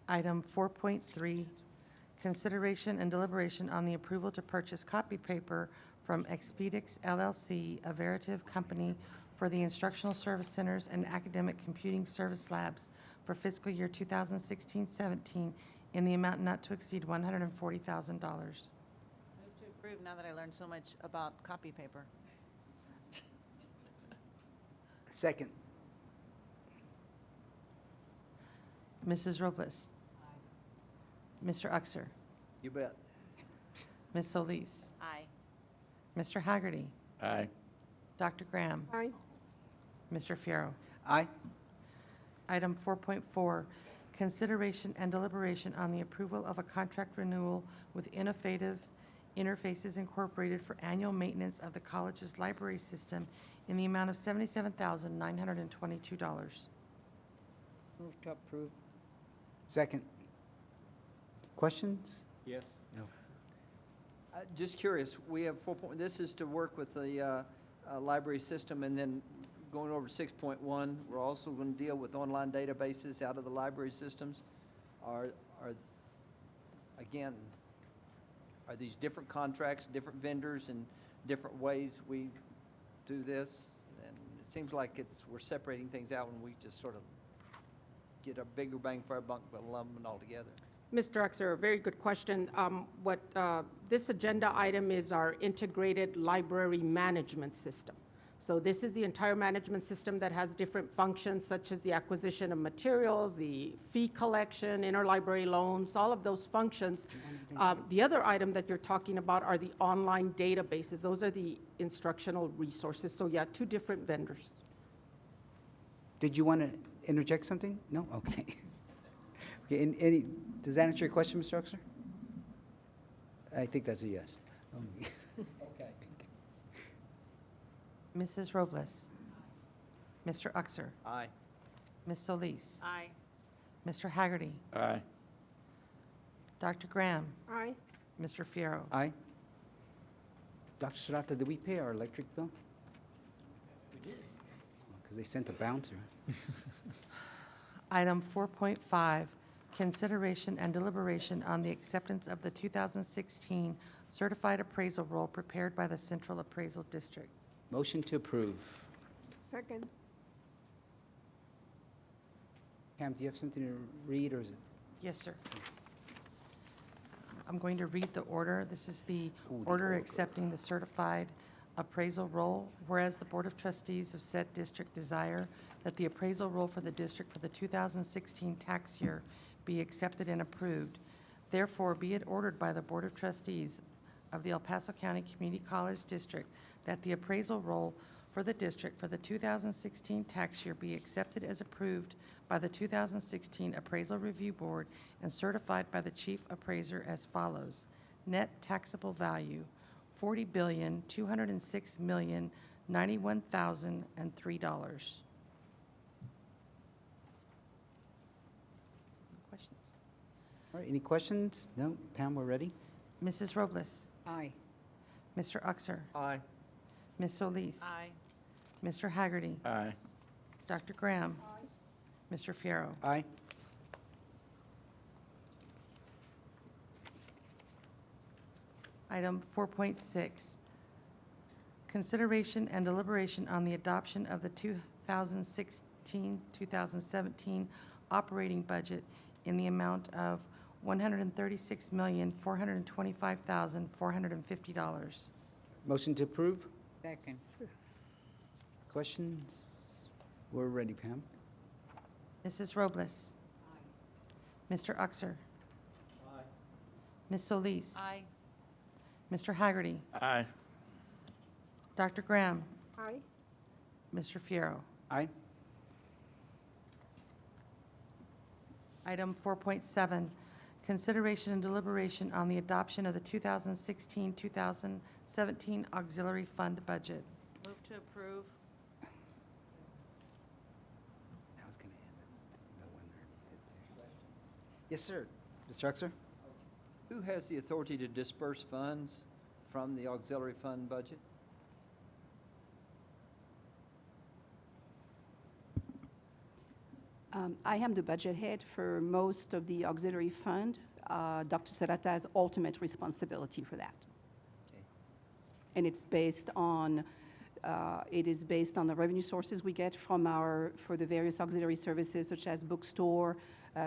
Item 4.3, consideration and deliberation on the approval to purchase copy paper from Expedix LLC, a Veritiv company, for the instructional service centers and academic computing service labs for fiscal year 2016-17 in the amount not to exceed $140,000. Move to approve now that I learned so much about copy paper. Second. Mrs. Robles. Mr. Uxer. You bet. Ms. Solis. Aye. Mr. Haggerty. Aye. Dr. Graham. Aye. Mr. Fierro. Aye. Item 4.4, consideration and deliberation on the approval of a contract renewal with Innovative Interfaces Incorporated for annual maintenance of the college's library system in the amount of $77,922. Move to approve. Second. Questions? Yes. No. Just curious, we have this is to work with the library system, and then going over 6.1, we're also going to deal with online databases out of the library systems. Again, are these different contracts, different vendors, and different ways we do this? And it seems like we're separating things out when we just sort of get a bigger bang for our buck, but lump them all together. Mr. Uxer, a very good question. This agenda item is our integrated library management system. So this is the entire management system that has different functions, such as the acquisition of materials, the fee collection, interlibrary loans, all of those functions. The other item that you're talking about are the online databases. Those are the instructional resources. So yeah, two different vendors. Did you want to interject something? No? Okay. Okay, does that answer your question, Mr. Uxer? I think that's a yes. Okay. Mrs. Robles. Mr. Uxer. Aye. Ms. Solis. Aye. Mr. Haggerty. Aye. Dr. Graham. Aye. Mr. Fierro. Aye. Dr. Serrata, did we pay our electric bill? We did. Because they sent a bouncer. Item 4.5, consideration and deliberation on the acceptance of the 2016 certified appraisal roll prepared by the Central Appraisal District. Motion to approve. Second. Pam, do you have something to read, or is it? Yes, sir. I'm going to read the order. This is the Ooh, the order order. accepting the certified appraisal roll, whereas the Board of Trustees of said district desire that the appraisal roll for the district for the 2016 tax year be accepted and approved. Therefore, be it ordered by the Board of Trustees of the El Paso County Community College District that the appraisal roll for the district for the 2016 tax year be accepted as approved by the 2016 Appraisal Review Board and certified by the Chief Appraiser as follows. Net taxable value, $40,206,091,003. Questions? All right, any questions? No? Pam, we're ready? Mrs. Robles. Aye. Mr. Uxer. Aye. Ms. Solis. Aye. Mr. Haggerty. Aye. Dr. Graham. Mr. Fierro. Aye. Item 4.6, consideration and deliberation on the adoption of the 2016-2017 operating budget in the amount of $136,425,450. Motion to approve? Second. Questions? We're ready, Pam. Mrs. Robles. Mr. Uxer. Ms. Solis. Aye. Mr. Haggerty. Aye. Dr. Graham. Aye. Mr. Fierro. Aye. Item 4.7, consideration and deliberation on the adoption of the 2016-2017 auxiliary fund budget. Move to approve. I was going to add the one underneath it there. Yes, sir. Mr. Uxer? Who has the authority to disperse funds from the auxiliary fund budget? I am the budget head for most of the auxiliary fund. Dr. Serrata has ultimate responsibility for that. Okay. And it's based on, it is based on the revenue sources we get from for the various auxiliary services such as bookstore,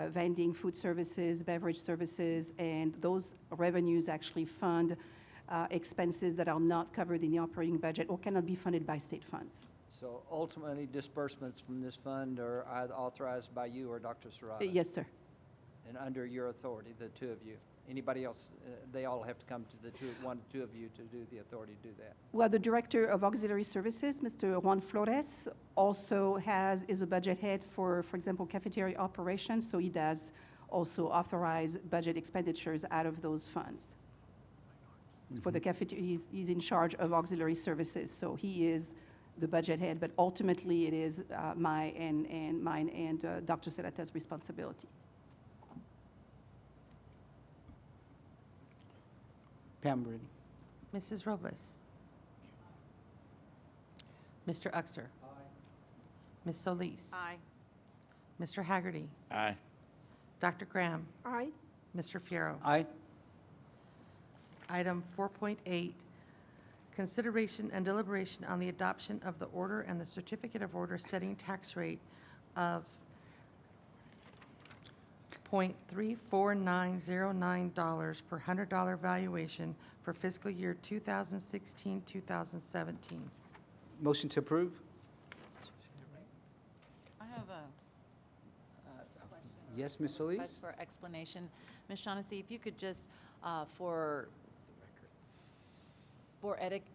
vending, food services, beverage services, and those revenues actually fund expenses that are not covered in the operating budget or cannot be funded by state funds. So ultimately, disbursements from this fund are either authorized by you or Dr. Serrata? Yes, sir. And under your authority, the two of you. Anybody else, they all have to come to the one or two of you to do the authority to do that? Well, the Director of Auxiliary Services, Mr. Juan Flores, also is a budget head for example, cafeteria operations, so he does also authorize budget expenditures out of those funds. For the cafeteria, he's in charge of auxiliary services, so he is the budget head, but ultimately it is mine and Dr. Serrata's responsibility. Pam, we're ready. Mrs. Robles. Mr. Uxer. Ms. Solis. Aye. Mr. Haggerty. Aye. Dr. Graham. Aye. Mr. Fierro. Aye. Item 4.8, consideration and deliberation on the adoption of the order and the certificate of order setting tax rate of $0.34909 per $100 valuation for fiscal year 2016-2017. Motion to approve? I have a question. Yes, Ms. Request Solis? for explanation. Ms. Shaughnessy, if you could just, for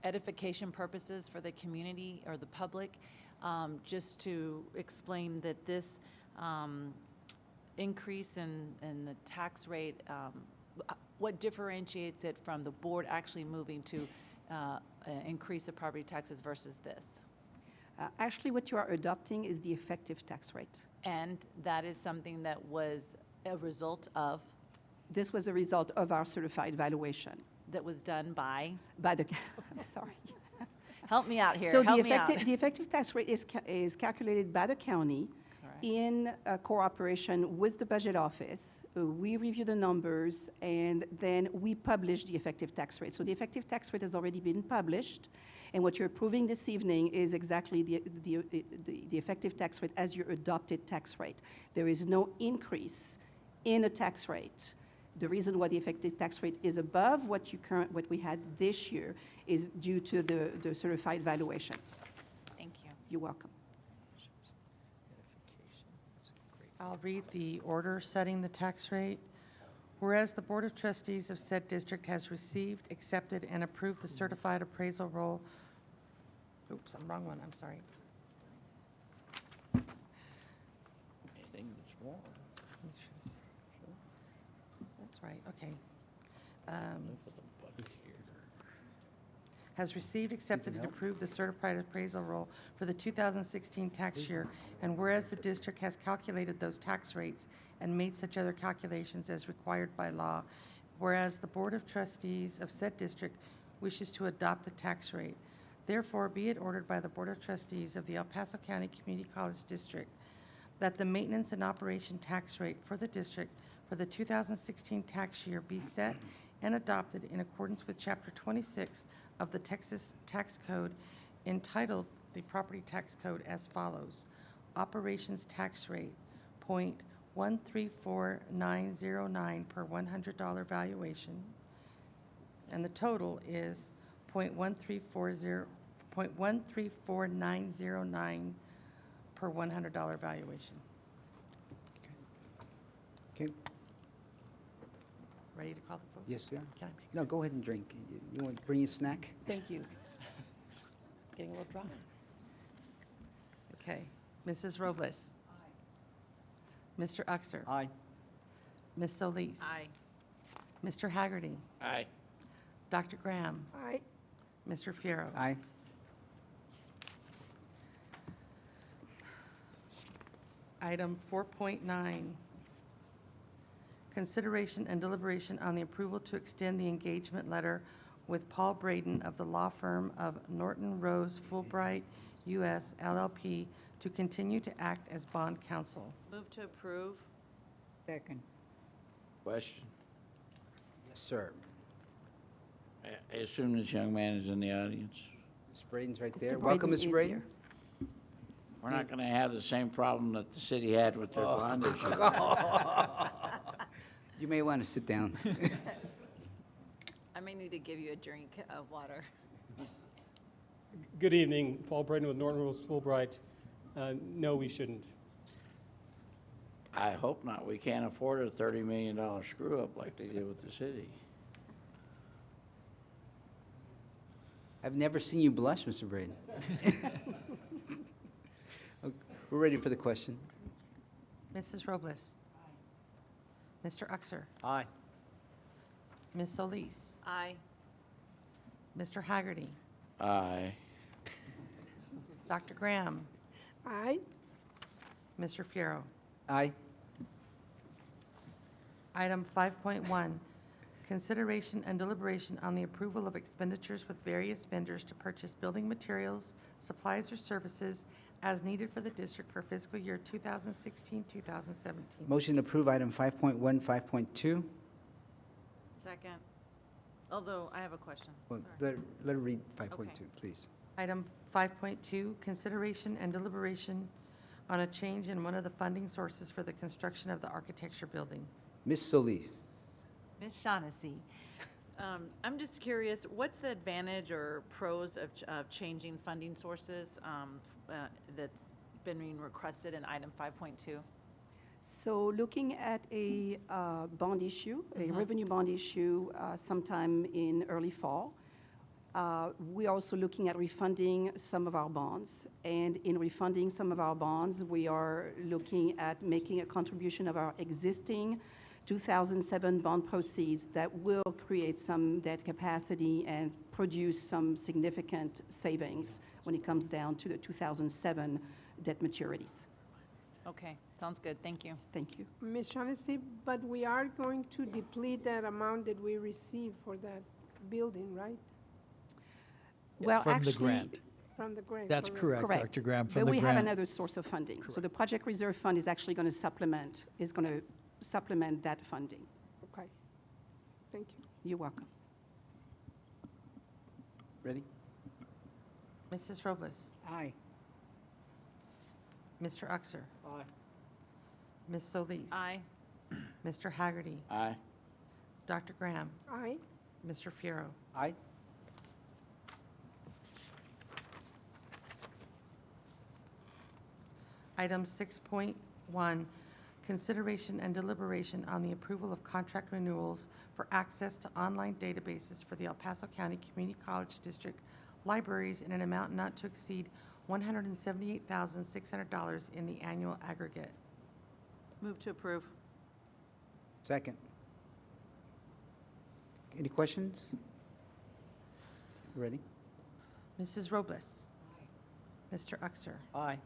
edification purposes for the community or the public, just to explain that this increase in the tax rate, what differentiates it from the board actually moving to increase the property taxes versus this? Actually, what you are adopting is the effective tax rate. And that is something that was a result of, This was a result of our certified valuation that was done by, by the, I'm sorry. help me out here, So help the me out. effective tax rate is calculated by the county Correct. in cooperation with the budget office. We review the numbers, and then we publish the effective tax rate. So the effective tax rate has already been published, and what you're approving this evening is exactly the effective tax rate as your adopted tax rate. There is no increase in a tax rate. The reason why the effective tax rate is above what we had this year is due to the certified valuation. Thank you. You're welcome. I'll read the order setting the tax rate. Whereas the Board of Trustees of said district has received, accepted, and approved the certified appraisal roll. Oops, I'm wrong one, I'm sorry. Anything that's wrong. That's right, okay. Has received, accepted, and approved the certified appraisal roll for the 2016 tax year, and whereas the district has calculated those tax rates and made such other calculations as required by law, whereas the Board of Trustees of said district wishes to adopt the tax rate, therefore be it ordered by the Board of Trustees of the El Paso County Community College District that the maintenance and operation tax rate for the district for the 2016 tax year be set and adopted in accordance with Chapter 26 of the Texas Tax Code entitled the Property Tax Code as follows. Operations tax rate, .134909 per $100 valuation, and the total is .134909 per $100 valuation. Okay, Ready to call the vote? yes, sir. Can I make? No, go ahead and drink. You want to bring a snack? Thank you. Getting a little dry. Okay. Mrs. Robles? Mr. Uxer? Aye. Ms. Solis? Aye. Mr. Haggerty? Aye. Dr. Graham? Aye. Mr. Fierro? Aye. Item 4.9, consideration and deliberation on the approval to extend the engagement letter with Paul Braden of the law firm of Norton Rose Fulbright, U.S. LLP, to continue to act as bond counsel. Move to approve. Second. Question. Yes, sir. I assume this young man is in the audience. Ms. Braden's right Mr. there. Braden Welcome, Ms. is Braden. here. We're not going to have the same problem that the city had with their bond issue. You may want to sit down. I may need to give you a drink of water. Good evening, Paul Braden with Norton Rose Fulbright. No, we shouldn't. I hope not. We can't afford a $30 million screw-up like they did with the city. I've never seen you blush, Mr. Braden. Okay, we're ready for the question. Mrs. Robles? Mr. Uxer? Aye. Ms. Solis? Aye. Mr. Haggerty? Aye. Dr. Graham? Aye. Mr. Fierro? Aye. Item 5.1, consideration and deliberation on the approval of expenditures with various vendors to purchase building materials, supplies, or services as needed for the district for fiscal year 2016-2017. Motion to approve item 5.1, 5.2. Second. Although, I have a question. Well, Sorry. let her read 5.2, Okay. please. Item 5.2, consideration and deliberation on a change in one of the funding sources for the construction of the architecture building. Ms. Solis. Ms. Shaughnessy, I'm just curious, what's the advantage or pros of changing funding sources that's been being requested in item 5.2? So looking at a bond issue, a revenue bond issue sometime in early fall, we're also looking at refunding some of our bonds. And in refunding some of our bonds, we are looking at making a contribution of our existing 2007 bond proceeds that will create some debt capacity and produce some significant savings when it comes down to the 2007 debt maturities. Okay, sounds good, thank you. Thank you. Ms. Shaughnessy, but we are going to deplete that amount that we received for that building, right? Well, From the actually, grant. From the grant. That's correct, correct. Dr. Graham, from But the we grant. have another source of funding. So the Project Reserve Fund is actually going to supplement that funding. Okay, thank you. You're welcome. Ready? Mrs. Robles? Aye. Mr. Uxer? Aye. Ms. Solis? Aye. Mr. Haggerty? Aye. Dr. Graham? Aye. Mr. Fierro. Aye. Item 6.1, consideration and deliberation on the approval of contract renewals for access to online databases for the El Paso County Community College District libraries in an amount not to exceed $178,600 in the annual aggregate. Move to approve. Second. Any questions? Ready? Mrs. Robles? Mr. Uxer? Aye.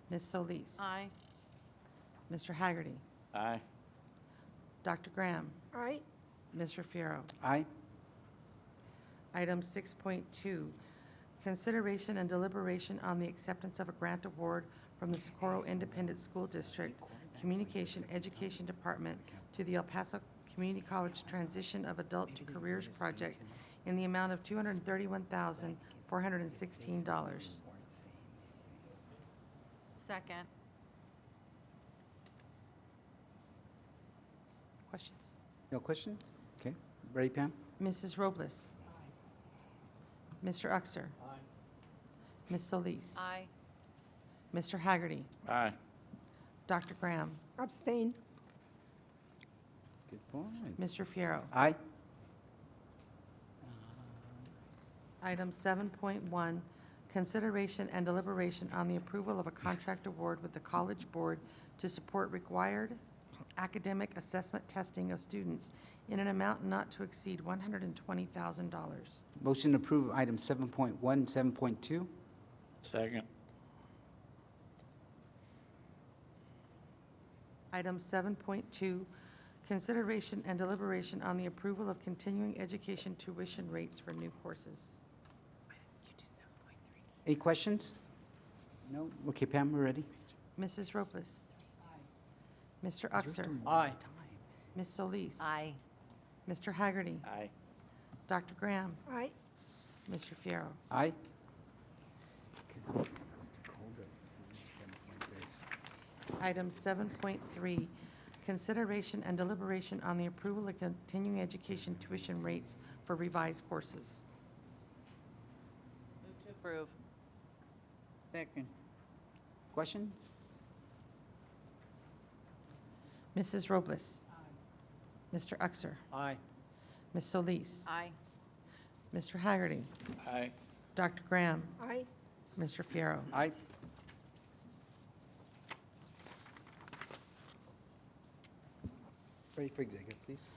Ms. Solis? Aye. Mr. Haggerty? Aye. Dr. Graham? Aye. Mr. Fierro. Aye. Item 6.2, consideration and deliberation on the acceptance of a grant award from the Socorro Independent School District Communication Education Department to the El Paso Community College Transition of Adult to Careers Project in the amount of $231,416. Second. Questions? No questions? Okay. Ready, Pam? Mrs. Robles? Mr. Uxer? Ms. Solis? Aye. Mr. Haggerty? Aye. Dr. Graham? Abstain. Good point. Mr. Fierro. Aye. Item 7.1, consideration and deliberation on the approval of a contract award with the College Board to support required academic assessment testing of students in an amount not to exceed $120,000. Motion to approve item 7.1, 7.2. Second. Item 7.2, consideration and deliberation on the approval of continuing education tuition rates for new courses. Any questions? No? Okay, Pam, we're ready. Mrs. Robles? Mr. Uxer? Aye. Ms. Solis? Aye. Mr. Haggerty? Aye. Dr. Graham? Aye. Mr. Fierro. Aye. Item 7.3, consideration and deliberation on the approval of continuing education tuition rates for revised courses. Move to approve. Second. Questions? Mrs. Robles? Mr. Uxer? Aye. Ms. Solis? Aye. Mr. Haggerty? Aye. Dr. Graham? Aye. Mr. Fierro. Aye. Ready for executive, please.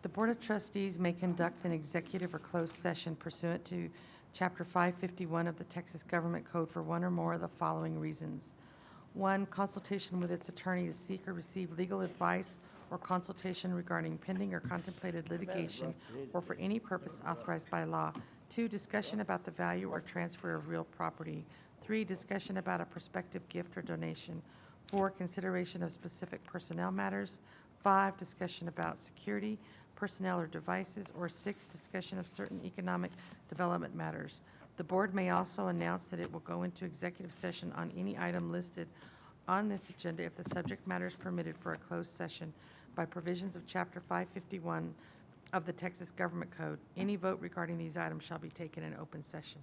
The Board of Trustees may conduct an executive or closed session pursuant to Chapter 551 of the Texas Government Code for one or more of the following reasons. 1, consultation with its attorney to seek or receive legal advice or consultation regarding pending or contemplated litigation or for any purpose authorized by law. 2, discussion about the value or transfer of real property. 3, discussion about a prospective gift or donation. 4, consideration of specific personnel matters. 5, discussion about security, personnel or devices. Or 6, discussion of certain economic development matters. The board may also announce that it will go into executive session on any item listed on this agenda if the subject matter is permitted for a closed session by provisions of Chapter 551 of the Texas Government Code. Any vote regarding these items shall be taken in open session.